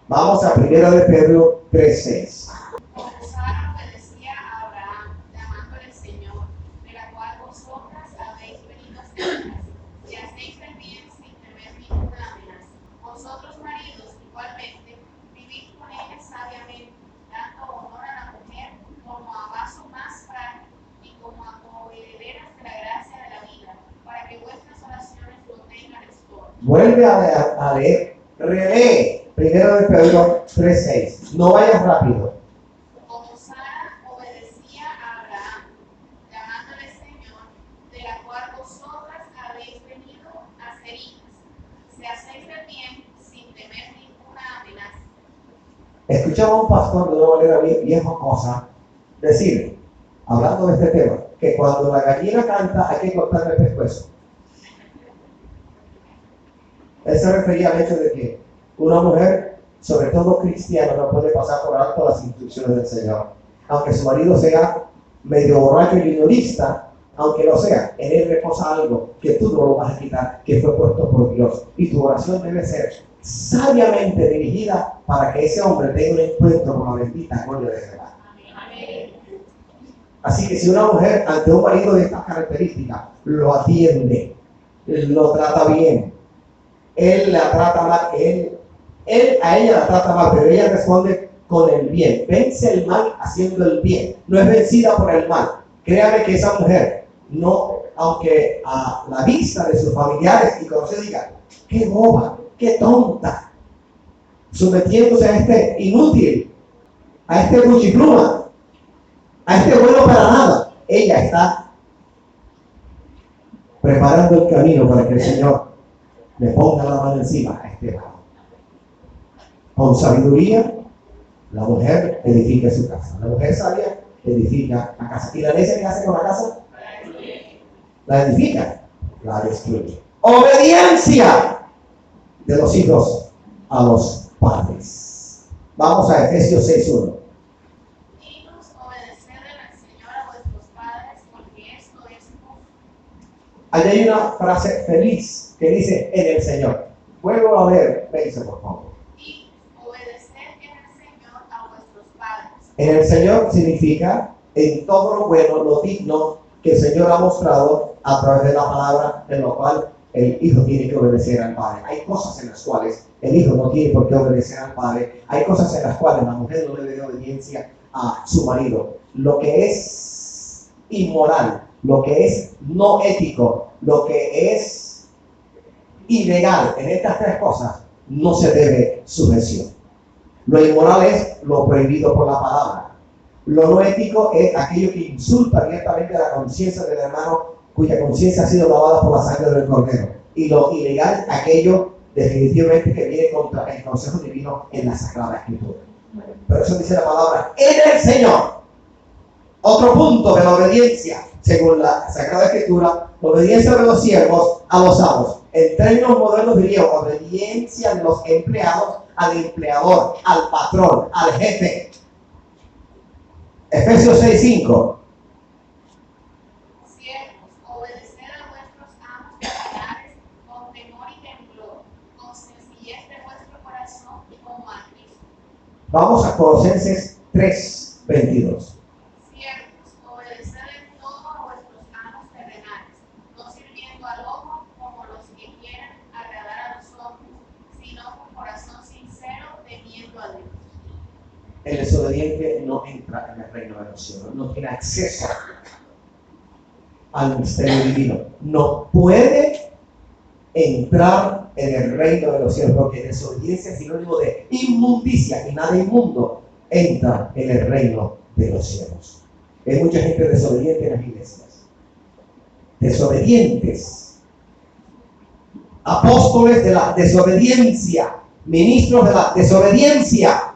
Vamos a 1 de Pedro 3:6. Como Sara obedecía a Abraham, llamándole Señor, de la cual vosotras habéis venido a ser hijas, y hacéis el bien sin temer ninguna amenaza. Vosotros, maridos, igualmente, vivid con ella sabiamente, dando honor a la mujer como a vaso más frágil y como a coherederas de la gracia de la vida, para que vuestras oraciones no tengan estorbo. Vuelve a leer, relee 1 de Pedro 3:6. No vayas rápido. Como Sara obedecía a Abraham, llamándole Señor, de la cual vosotras habéis venido a ser hijas, si hacéis el bien sin temer ninguna amenaza. Escuchaba a un pastor de una manera bien jocosa decir, hablando de este tema, que cuando la gallina canta hay que cortarle el pescuezo. Él se refería al hecho de que una mujer, sobre todo cristiana, no puede pasar por alto las instrucciones del Señor. Aunque su marido sea medio borracho y ligorista, aunque lo sea, en él reposa algo que tú no lo vas a quitar, que fue puesto por Dios. Y tu oración debe ser sabiamente dirigida para que ese hombre tenga un encuentro con la bendita gloria de Jehová. Así que si una mujer ante un marido de estas características lo atiende, lo trata bien, él la trata mal, él a ella la trata mal, pero ella responde con el bien. Vence el mal haciendo el bien. No es vencida por el mal. Créame que esa mujer, no, aunque a la vista de sus familiares y conocidos digan, qué boba, qué tonta, sometiéndose a este inútil, a este buchipluma, a este bueno para nada, ella está preparando el camino para que el Señor le ponga la mano encima a este varón. Con sabiduría, la mujer edifica su casa. La mujer sabia edifica la casa. ¿Y la iglesia qué hace con la casa? La edifica, la destruye. Obediencia de los hijos a los padres. Vamos a Efesios 6:1. Hijos, obedeced al Señor a vuestros padres, porque esto es justo. Allí hay una frase feliz que dice en el Señor. Vuelvo a ver, veis por favor. Y obedeced en el Señor a vuestros padres. En el Señor significa en todo lo bueno, lo digno que el Señor ha mostrado a través de la palabra, en lo cual el hijo tiene que obedecer al padre. Hay cosas en las cuales el hijo no tiene por qué obedecer al padre. Hay cosas en las cuales la mujer no debe de obediencia a su marido. Lo que es inmoral, lo que es no ético, lo que es ilegal, en estas tres cosas no se debe sujeción. Lo inmoral es lo prohibido por la palabra. Lo no ético es aquello que insulta abiertamente la conciencia del hermano cuya conciencia ha sido lavada por la sangre del Cordero. Y lo ilegal, aquello definitivamente que viene contra el consejo divino en la Sagrada Escritura. Pero eso dice la palabra, en el Señor. Otro punto de la obediencia, según la Sagrada Escritura, obediencia de los siervos a los amos. En términos modernos diría obediencia de los empleados al empleador, al patrón, al jefe. Efesios 6:5. Siervos, obedeced a vuestros amos terrenales con temor y temblor, con sencillez de vuestro corazón como a Cristo. Vamos a Colosenses 3:22. Siervos, obedeced en todo a vuestros amos terrenales, no sirviendo al ojo como los que quieren agradar a los hombres, sino con corazón sincero, temiendo a Dios. El desobediente no entra en el reino de los cielos, no tiene acceso al misterio divino. No puede entrar en el reino de los cielos, porque desobediencia es sinónimo de inmundicia y nada inmundo entra en el reino de los cielos. Hay mucha gente desobediente en las iglesias. Desobedientes. Apóstatas. apóstoles de la desobediencia, ministros de la desobediencia.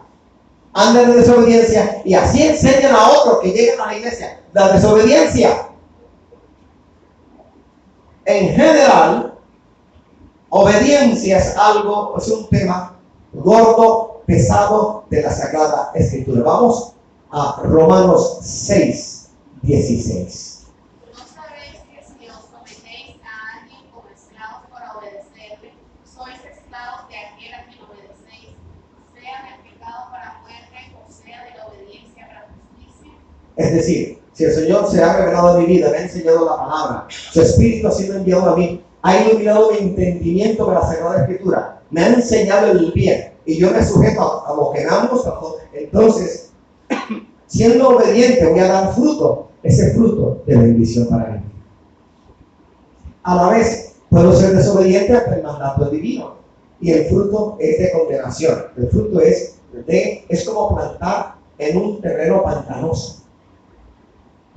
Andan en desobediencia y así enseñan a otros que llegan a la iglesia la desobediencia. En general, obediencia es un tema gordo, pesado de la Sagrada Escritura. Vamos a Romanos 6, 16. ¿No sabéis que si os sometéis a alguien como esclavos para obedecerle, sois esclavos de aquel a quien obedecéis, sea del pecado para muerte o sea de la obediencia para justicia? Es decir, si el Señor se ha revelado en mi vida, me ha enseñado la palabra, su Espíritu ha sido enviado a mí, ha iluminado mi entendimiento de la Sagrada Escritura, me ha enseñado el bien y yo me sujeto a lo que me han mostrado, entonces, siendo obediente, voy a dar fruto, ese fruto de bendición para mí. A la vez, puedo ser desobediente ante el mandato divino y el fruto es de condenación. El fruto es como plantar en un terreno pantanoso.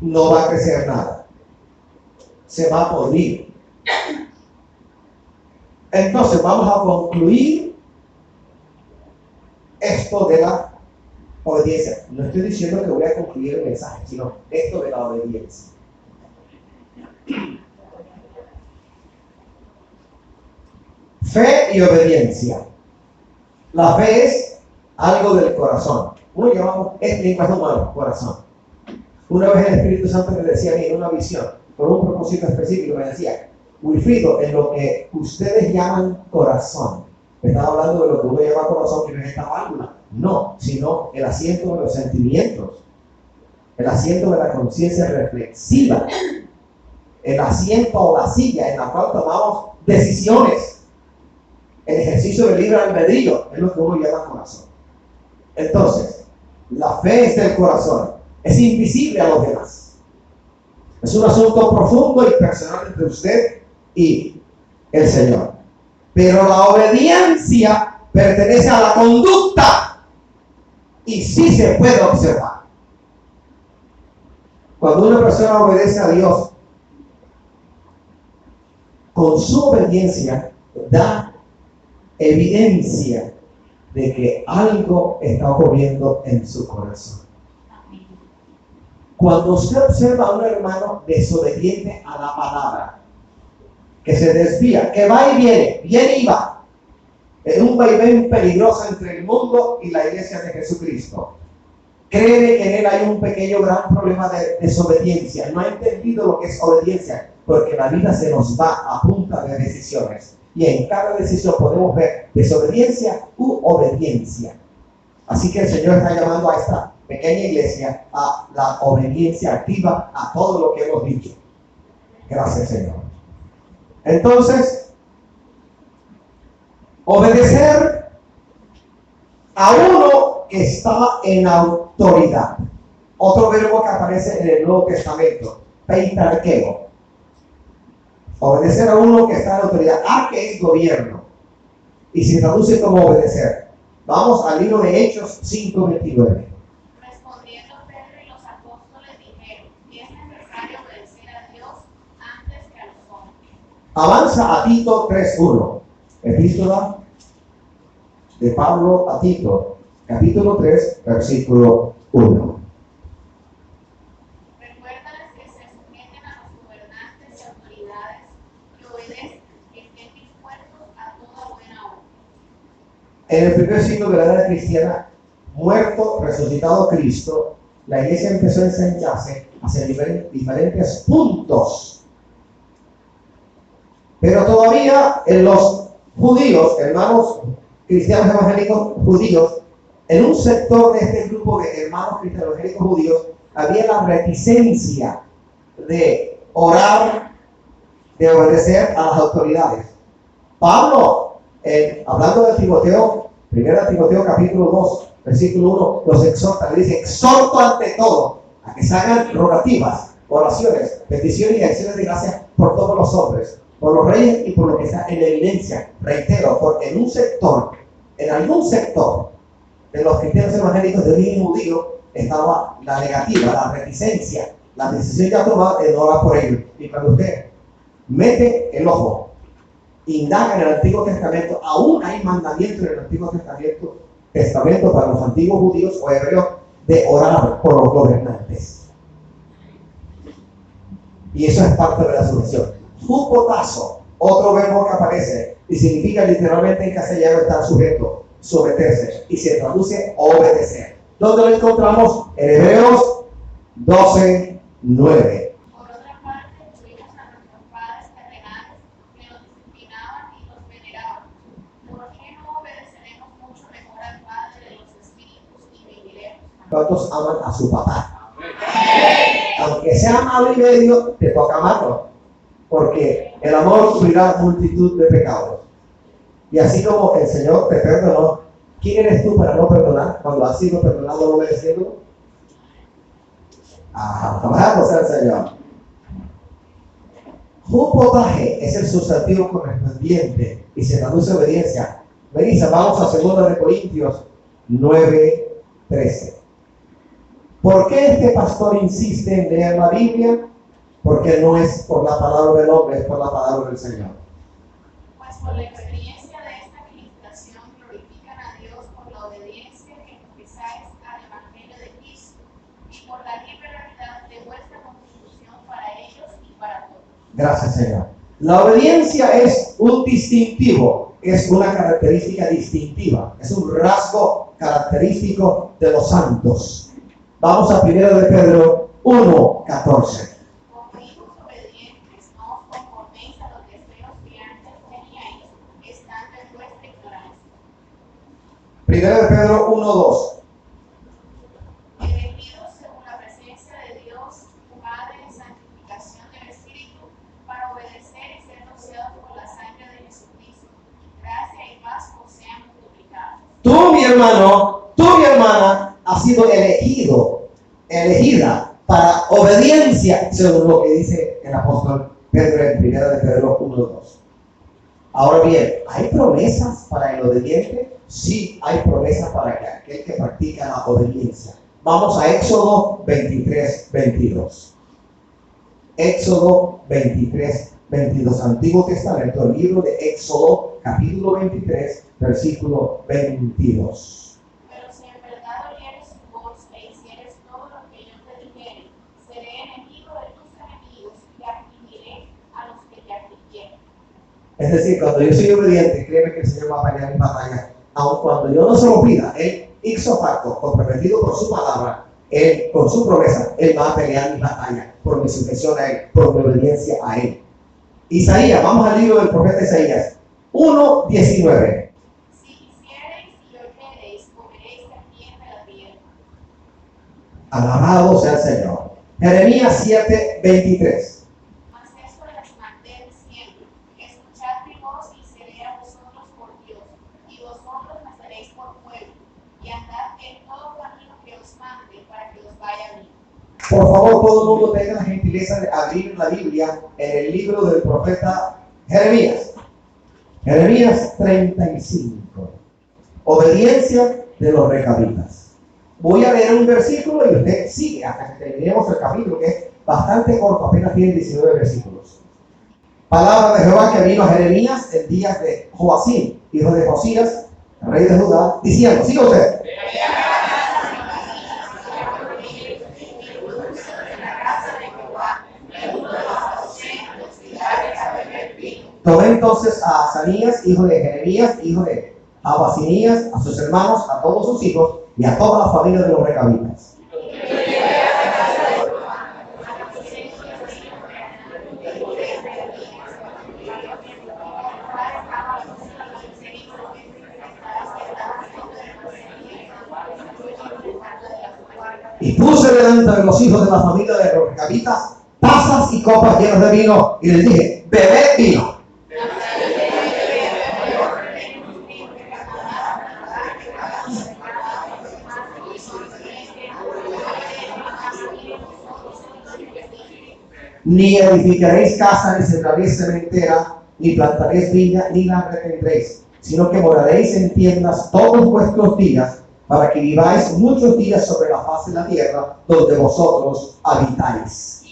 No va a crecer nada. Se va a podrir. Entonces vamos a concluir esto de la obediencia. No estoy diciendo que voy a concluir el mensaje, sino esto de la obediencia. Fe y obediencia. La fe es algo del corazón. Uno llamamos lenguaje humano, corazón. Una vez el Espíritu Santo me decía a mí en una visión, con un propósito específico, me decía: Wilfrido, en lo que ustedes llaman corazón, me estaba hablando de lo que uno llama corazón, que no es esta válvula, no, sino el asiento de los sentimientos, el asiento de la conciencia reflexiva, el asiento o la silla en la cual tomamos decisiones, el ejercicio del libre albedrío, es lo que uno llama corazón. Entonces, la fe es del corazón, es invisible a los demás. Es un asunto profundo y personal entre usted y el Señor. Pero la obediencia pertenece a la conducta y sí se puede observar. Cuando una persona obedece a Dios, con su obediencia da evidencia de que algo está ocurriendo en su corazón. Cuando usted observa a un hermano desobediente a la palabra, que se desvía, que va y viene y va, en un vaivén peligroso entre el mundo y la iglesia de Jesucristo, créeme que en él hay un pequeño gran problema de desobediencia. No ha entendido lo que es obediencia, porque la vida se nos va a punta de decisiones. Y en cada decisión podemos ver desobediencia u obediencia. Así que el Señor está llamando a esta pequeña iglesia a la obediencia activa a todo lo que hemos dicho. Gracias, Señor. Entonces, obedecer a uno que está en autoridad. Otro verbo que aparece en el Nuevo Testamento, peitarqueo. Obedecer a uno que está en autoridad. A, que es gobierno. Y se traduce como obedecer. Vamos al libro de Hechos 5:29. Respondiendo Pedro y los apóstoles dijeron: es necesario obedecer a Dios antes que a los hombres. Avanza a Tito 3:1. Epístola de Pablo a Tito, capítulo 3, versículo 1. Recuérdales que se sujeten a los gobernantes y autoridades, que obedezcan, que estén dispuestos a toda buena obra. En el primer siglo de la era cristiana, muerto, resucitado Cristo, la iglesia empezó a ensancharse hacia diferentes puntos. Pero todavía en los judíos, hermanos cristianos evangélicos judíos, en un sector de este grupo de hermanos cristianos evangélicos judíos, había la reticencia de orar, de obedecer a las autoridades. Pablo, hablando de Timoteo, 1 Timoteo capítulo 2, versículo 1, los exhorta, le dice: exhorto ante todo a que se hagan rogativas, oraciones, peticiones y acciones de gracia por todos los hombres, por los reyes y por lo que está en evidencia. Reitero, porque en un sector, en algún sector de los cristianos evangélicos de origen judío, estaba la negativa, la reticencia, la decisión ya tomada de no orar por ellos. Y cuando usted mete el ojo indaga en el Antiguo Testamento, aún hay mandamientos en el Antiguo Testamento para los antiguos judíos o hebreos de orar por los gobernantes. Y eso es parte de la sujeción. Hupotazo, otro verbo que aparece y significa literalmente en castellano estar sujeto, someterse, y se traduce obedecer. ¿Dónde lo encontramos? En Hebreos 12:9. Por otra parte, tuvimos a nuestros padres terrenales que nos disciplinaban y nos veneraban. ¿Por qué no obedeceremos mucho mejor al Padre de los Espíritus y viviremos? ¿Cuántos aman a su papá? Aunque sea malo y medio, te toca amarlo, porque el amor cubrirá multitud de pecados. Y así como el Señor te perdonó, ¿quién eres tú para no perdonar cuando has sido perdonado o obedeciendo? Alabado sea el Señor. Hupotaje es el sustantivo correspondiente y se traduce obediencia. Melissa, vamos a 2 Corintios 9:13. ¿Por qué este pastor insiste en leer la Biblia? Porque no es por la palabra del hombre, es por la palabra del Señor. Pues por la experiencia de esta administración glorifican a Dios por la obediencia que profesáis al Evangelio de Cristo y por la libre realidad de vuestra constitución para ellos y para todos. Gracias, Señor. La obediencia es un distintivo, es una característica distintiva, es un rasgo característico de los santos. Vamos a 1 de Pedro 1:14. Como hijos obedientes, no os conforméis a los deseos que antes teníais, estando en vuestra ignorancia. 1 de Pedro 1:2. Elegidos según la presencia de Dios, Padre en santificación del Espíritu, para obedecer y ser rociados por la sangre de Jesucristo. Gracia y paz os sean multiplicadas. Tú, mi hermano, tú, mi hermana, has sido elegida para obediencia, según lo que dice el apóstol Pedro en 1 de Pedro 1:2. Ahora bien, ¿hay promesas para el obediente? Sí, hay promesas para aquel que practica la obediencia. Vamos a Éxodo 23:22. Éxodo 23:22. Antiguo Testamento, el libro de Éxodo, capítulo 23, versículo 22. Pero si en verdad oyeres su voz e hicieres todo lo que yo te dijere, seré enemigo de tus enemigos y afligiré a los que te afligieren. Es decir, cuando yo soy obediente, créeme que el Señor va a pelear mi batalla. Aun cuando yo no se lo pida, Él ipso facto, comprometido por su palabra, Él, con su promesa, Él va a pelear mi batalla por mi sujeción a Él, por mi obediencia a Él. Isaías, vamos al libro del profeta Isaías 1:19. Si hiciereis y oyereis, comeréis también de la tierra. Alabado sea el Señor. Jeremías 7:23. Mas esto les mandé diciendo: escuchad mi voz y seré a vosotros por Dios, y vosotros me seréis por pueblo, y andad en todo camino que os mande para que os vaya bien. Por favor, todo el mundo tenga la gentileza de abrir la Biblia en el libro del profeta Jeremías. Jeremías 35. Obediencia de los recabitas. Voy a leer un versículo y usted sigue hasta que terminemos el capítulo, que es bastante corto, apenas tiene 19 versículos. Palabra de Jehová que vino a Jeremías en días de Joacim, hijo de Josías, rey de Judá, diciendo, siga usted. Tomé entonces a Azanías, hijo de Jeremías, hijo de Abasinías, a sus hermanos, a todos sus hijos y a toda la familia de los recabitas. Y puse delante de los hijos de la familia de los recabitas tazas y copas llenas de vino y les dije, bebed vino. Ni edificaréis casa, ni sembraréis sementera, ni plantaréis viña, ni la retendréis, sino que moraréis en tiendas todos vuestros días, para que viváis muchos días sobre la faz de la tierra, donde vosotros habitáis.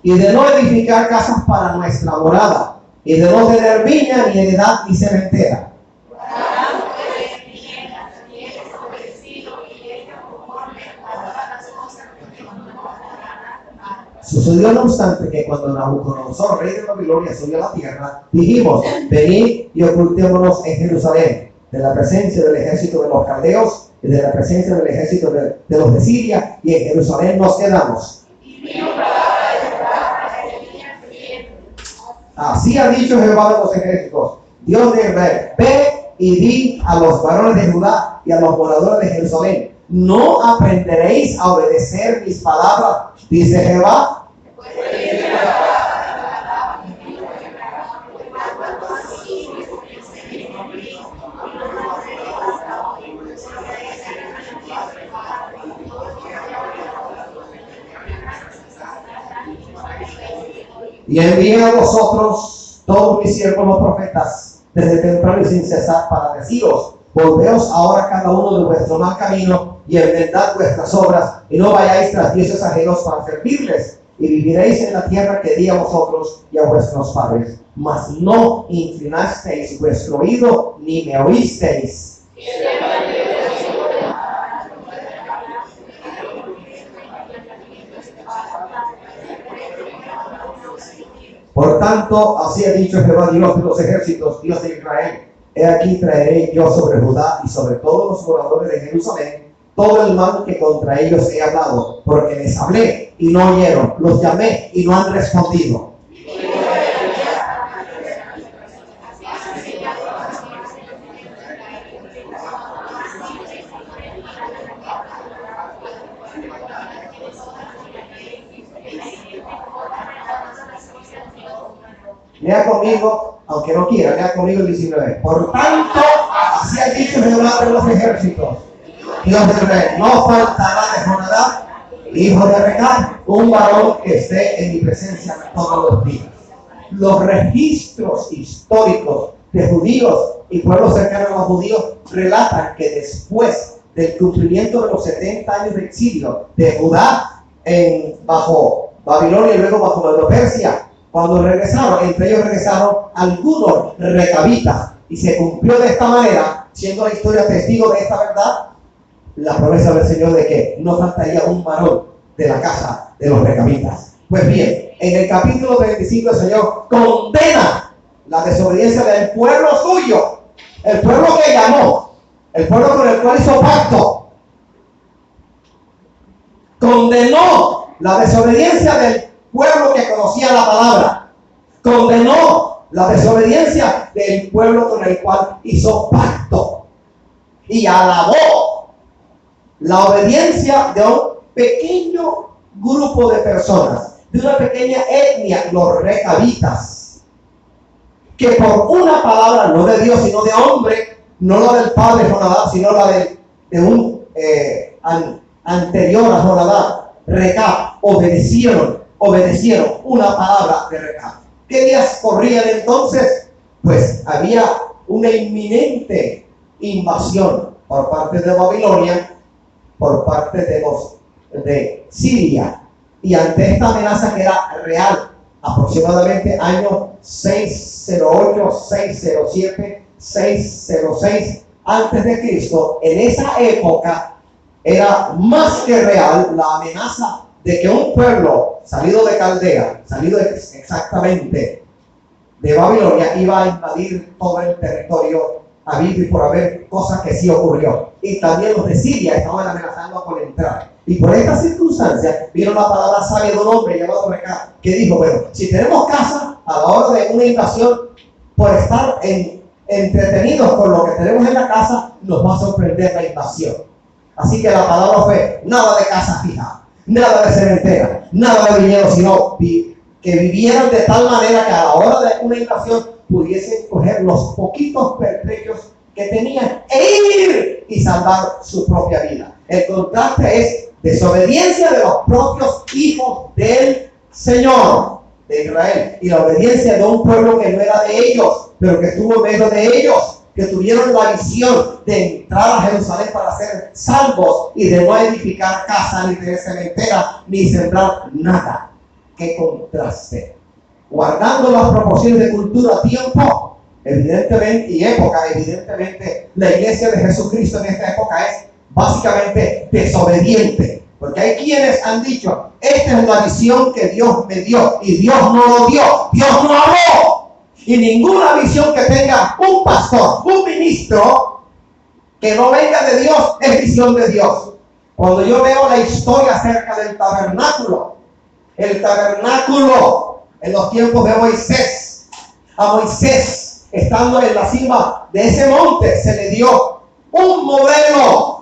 y de no edificar casas para nuestra morada, y de no tener viña, ni heredad, ni cementera. Sucedió no obstante que cuando Nabucodonosor, rey de Babilonia, subió a la tierra, dijimos: venid y ocultémonos en Jerusalén, de la presencia del ejército de los caldeos y de la presencia del ejército de los de Siria, y en Jerusalén nos quedamos. Así ha dicho Jehová de los ejércitos, Dios de Israel: ve y di a los varones de Judá y a los moradores de Jerusalén: ¿no aprenderéis a obedecer mis palabras? Dice Jehová. Y envié a vosotros todos mis siervos los profetas desde temprano y sin cesar para deciros: volveos ahora cada uno de vuestro mal camino y enmendad vuestras obras, y no vayáis tras dioses ajenos para servirles, y viviréis en la tierra que di a vosotros y a vuestros padres. Mas no inclinasteis vuestro oído ni me oísteis. Por tanto, así ha dicho Jehová, Dios de los ejércitos, Dios de Israel: he aquí traeré yo sobre Judá y sobre todos los moradores de Jerusalén todo el mal que contra ellos he hablado, porque les hablé y no oyeron, los llamé y no han respondido. Lea conmigo, aunque no quiera, lea conmigo el 19. Por tanto, así ha dicho Jehová de los ejércitos, Dios de Israel: no faltará de Jonadab, hijo de Recab, un varón que esté en mi presencia todos los días. Los registros históricos de judíos y pueblos cercanos a los judíos relatan que después del cumplimiento de los 70 años de exilio de Judá bajo Babilonia y luego bajo Medo-Persia, cuando regresaron, entre ellos regresaron algunos recabitas, y se cumplió de esta manera, siendo la historia testigo de esta verdad, la promesa del Señor de que no faltaría un varón de la casa de los recabitas. Pues bien, en el capítulo 35 el Señor condena la desobediencia del pueblo suyo, el pueblo que llamó, el pueblo con el cual hizo pacto. Condenó la desobediencia del pueblo que conocía la palabra, condenó la desobediencia del pueblo con el cual hizo pacto, y alabó la obediencia de un pequeño grupo de personas, de una pequeña etnia, los recabitas, que por una palabra, no de Dios sino de hombre, no la del padre Jonadab, sino la de un anterior a Jonadab, Recab, obedecieron una palabra de Recab. ¿Qué días corrían entonces? Pues había una inminente invasión por parte de Babilonia, por parte de Siria, y ante esta amenaza que era real, aproximadamente año 608, 607, 606 antes de Cristo, en esa época era más que real la amenaza de que un pueblo salido de Caldea, salido exactamente de Babilonia, iba a invadir todo el territorio habido y por haber, cosa que sí ocurrió. Y también los de Siria estaban amenazando con entrar. Y por esta circunstancia vino la palabra sabia de un hombre llamado Recab, que dijo: bueno, si tenemos casa a la hora de una invasión, por estar entretenidos con lo que tenemos en la casa, nos va a sorprender la invasión. Así que la palabra fue: nada de casa fija, nada de cementera, nada de viñedos, sino que vivieran de tal manera que a la hora de una invasión pudiesen coger los poquitos pertrechos que tenían e ir y salvar su propia vida. El contraste es desobediencia de los propios hijos del Señor de Israel y la obediencia de un pueblo que no era de ellos, pero que estuvo en medio de ellos, que tuvieron la visión de entrar a Jerusalén para ser salvos y de no edificar casa, ni tener cementera, ni sembrar nada. qué contraste. Guardando las proporciones de cultura, tiempo, evidentemente, y época, evidentemente, la iglesia de Jesucristo en esta época es básicamente desobediente. Porque hay quienes han dicho, esta es la visión que Dios me dio, y Dios no lo dio, Dios no habló. Y ninguna visión que tenga un pastor, un ministro, que no venga de Dios, es visión de Dios. Cuando yo veo la historia acerca del tabernáculo, el tabernáculo en los tiempos de Moisés, a Moisés, estando en la cima de ese monte, se le dio un modelo,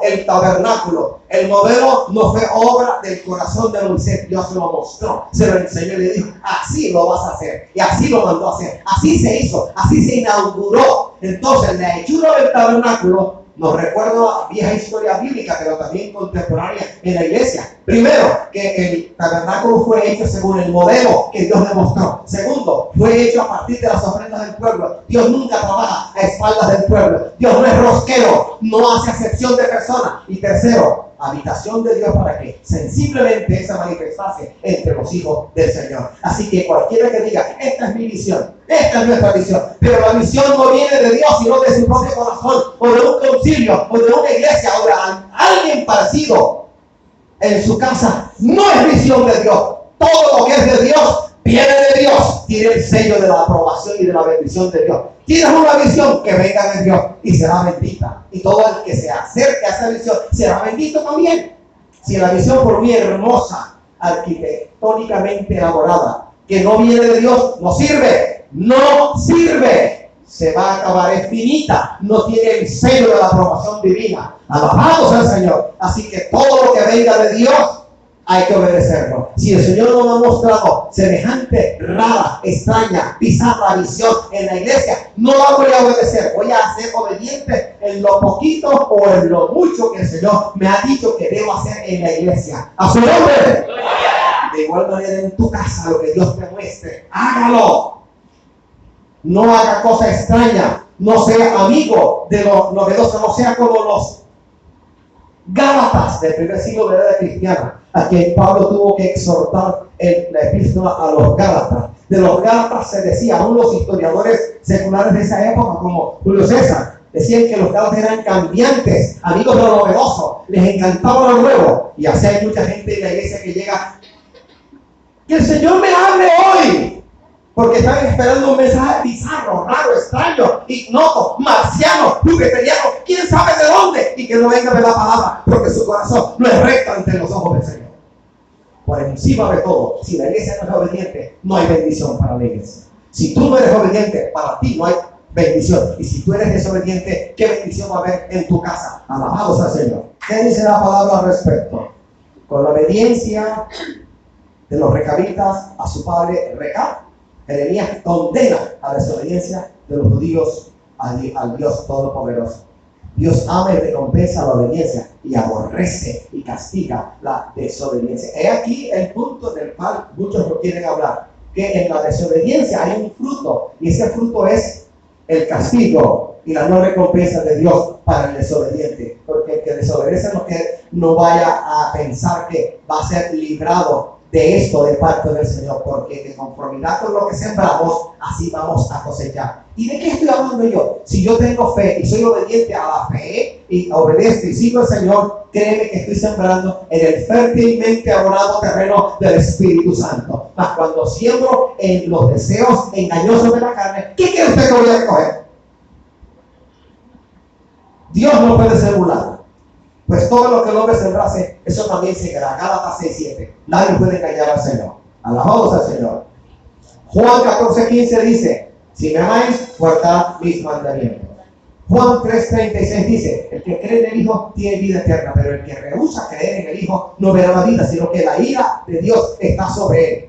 el tabernáculo. El modelo no fue obra del corazón de Moisés, Dios se lo mostró, se lo enseñó y le dijo, así lo vas a hacer, y así lo mandó a hacer, así se hizo, así se inauguró. Entonces la hechura del tabernáculo nos recuerda la vieja historia bíblica, pero también contemporánea en la iglesia. Primero, que el tabernáculo fue hecho según el modelo que Dios le mostró. Segundo, fue hecho a partir de las ofrendas del pueblo. Dios nunca trabaja a espaldas del pueblo. Dios no es rosquero, no hace acepción de personas. Y tercero, habitación de Dios para que sensiblemente se manifestase entre los hijos del Señor. Así que cualquiera que diga, esta es mi visión, esta es nuestra visión, pero la visión no viene de Dios, sino de su propio corazón, o de un concilio, o de una iglesia, o de alguien parecido en su casa, no es visión de Dios. Todo lo que es de Dios viene de Dios, tiene el sello de la aprobación y de la bendición de Dios. Tienes una visión que venga de Dios y será bendita. Y todo el que se acerque a esa visión será bendito también. Si la visión, por muy hermosa, arquitectónicamente elaborada, que no viene de Dios, no sirve. No sirve. Se va a acabar, es finita. No tiene el sello de la aprobación divina. Alabados al Señor. Así que todo lo que venga de Dios, hay que obedecerlo. Si el Señor no me ha mostrado semejante, rara, extraña, bizarra visión en la iglesia, no la voy a obedecer. Voy a ser obediente en lo poquito o en lo mucho que el Señor me ha dicho que debo hacer en la iglesia. ¡A su nombre! De igual manera en tu casa, lo que Dios te muestre, hágalo. No haga cosa extraña. No sea amigo de lo novedoso. No sea como los Gálatas del primer siglo de la era cristiana, a quien Pablo tuvo que exhortar en la epístola a los Gálatas. De los Gálatas se decía, aún los historiadores seculares de esa época, como Julio César, decían que los Gálatas eran cambiantes, amigos de lo novedoso, les encantaba lo nuevo. Y así hay mucha gente en la iglesia que llega, que el Señor me hable hoy, porque están esperando un mensaje bizarro, raro, extraño, ignoto, marciano, jugueteriano, quién sabe de dónde, y que no venga de la palabra, porque su corazón no es recto ante los ojos del Señor. Por encima de todo, si la iglesia no es obediente, no hay bendición para la iglesia. Si tú no eres obediente, para ti no hay bendición. Y si tú eres desobediente, ¿qué bendición va a haber en tu casa? Alabados al Señor. ¿Qué dice la palabra al respecto? Con la obediencia de los recabitas a su padre Recab, Jeremías condena a la desobediencia de los judíos al Dios Todopoderoso. Dios ama y recompensa la obediencia y aborrece y castiga la desobediencia. He aquí el punto del cual muchos no quieren hablar, que en la desobediencia hay un fruto, y ese fruto es el castigo y la no recompensa de Dios para el desobediente. Porque el que desobedece no vaya a pensar que va a ser librado de esto de parte del Señor, porque de conformidad con lo que sembramos, así vamos a cosechar. ¿Y de qué estoy hablando yo? Si yo tengo fe y soy obediente a la fe y obedezco y sigo al Señor, créeme que estoy sembrando en el fértilmente abonado terreno del Espíritu Santo. Mas cuando siembro en los deseos engañosos de la carne, ¿qué quiere usted que voy a recoger? Dios no puede ser burlado. Pues todo lo que el hombre sembrase, eso también se quedará. Gálatas 6:7. Nadie puede engañar al Señor. Alabados al Señor. Juan 14:15 dice, si me amáis, guardad mis mandamientos. Juan 3:36 dice, el que cree en el Hijo tiene vida eterna, pero el que rehúsa creer en el Hijo no verá la vida, sino que la ira de Dios está sobre él.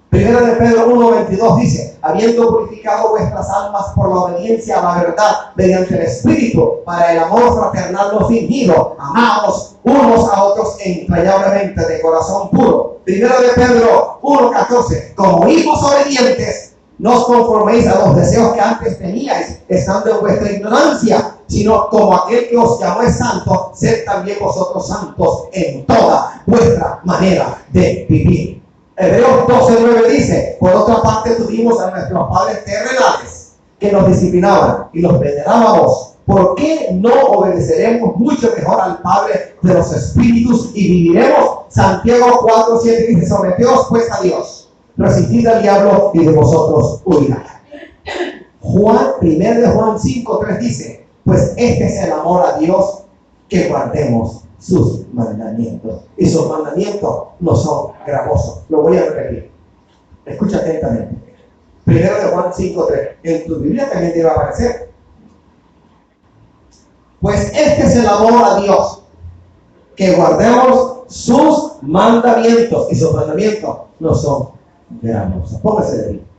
Primera de Pedro 1:22 dice, habiendo purificado vuestras almas por la obediencia a la verdad mediante el Espíritu, para el amor fraternal no fingido, amados unos a otros entrañablemente de corazón puro. Primera de Pedro 1:14, como hijos obedientes, no os conforméis a los deseos que antes teníais, estando en vuestra ignorancia, sino como aquel que os llamó es santo, sed también vosotros santos en toda vuestra manera de vivir. Hebreos 12:9 dice, por otra parte tuvimos a nuestros padres terrenales que nos disciplinaban y los venerábamos. ¿Por qué no obedeceremos mucho mejor al Padre de los Espíritus y viviremos? Santiago 4:7 dice, someteos pues a Dios, resistid al diablo y de vosotros huirá. 1 de Juan 5:3 dice, pues este es el amor a Dios, que guardemos sus mandamientos. Y sus mandamientos no son gravosos. Lo voy a repetir. Escucha atentamente. 1 de Juan 5:3. En tu Biblia también te va a aparecer. Pues este es el amor a Dios, que guardemos sus mandamientos. Y sus mandamientos no son gravosos. Póngase de pie.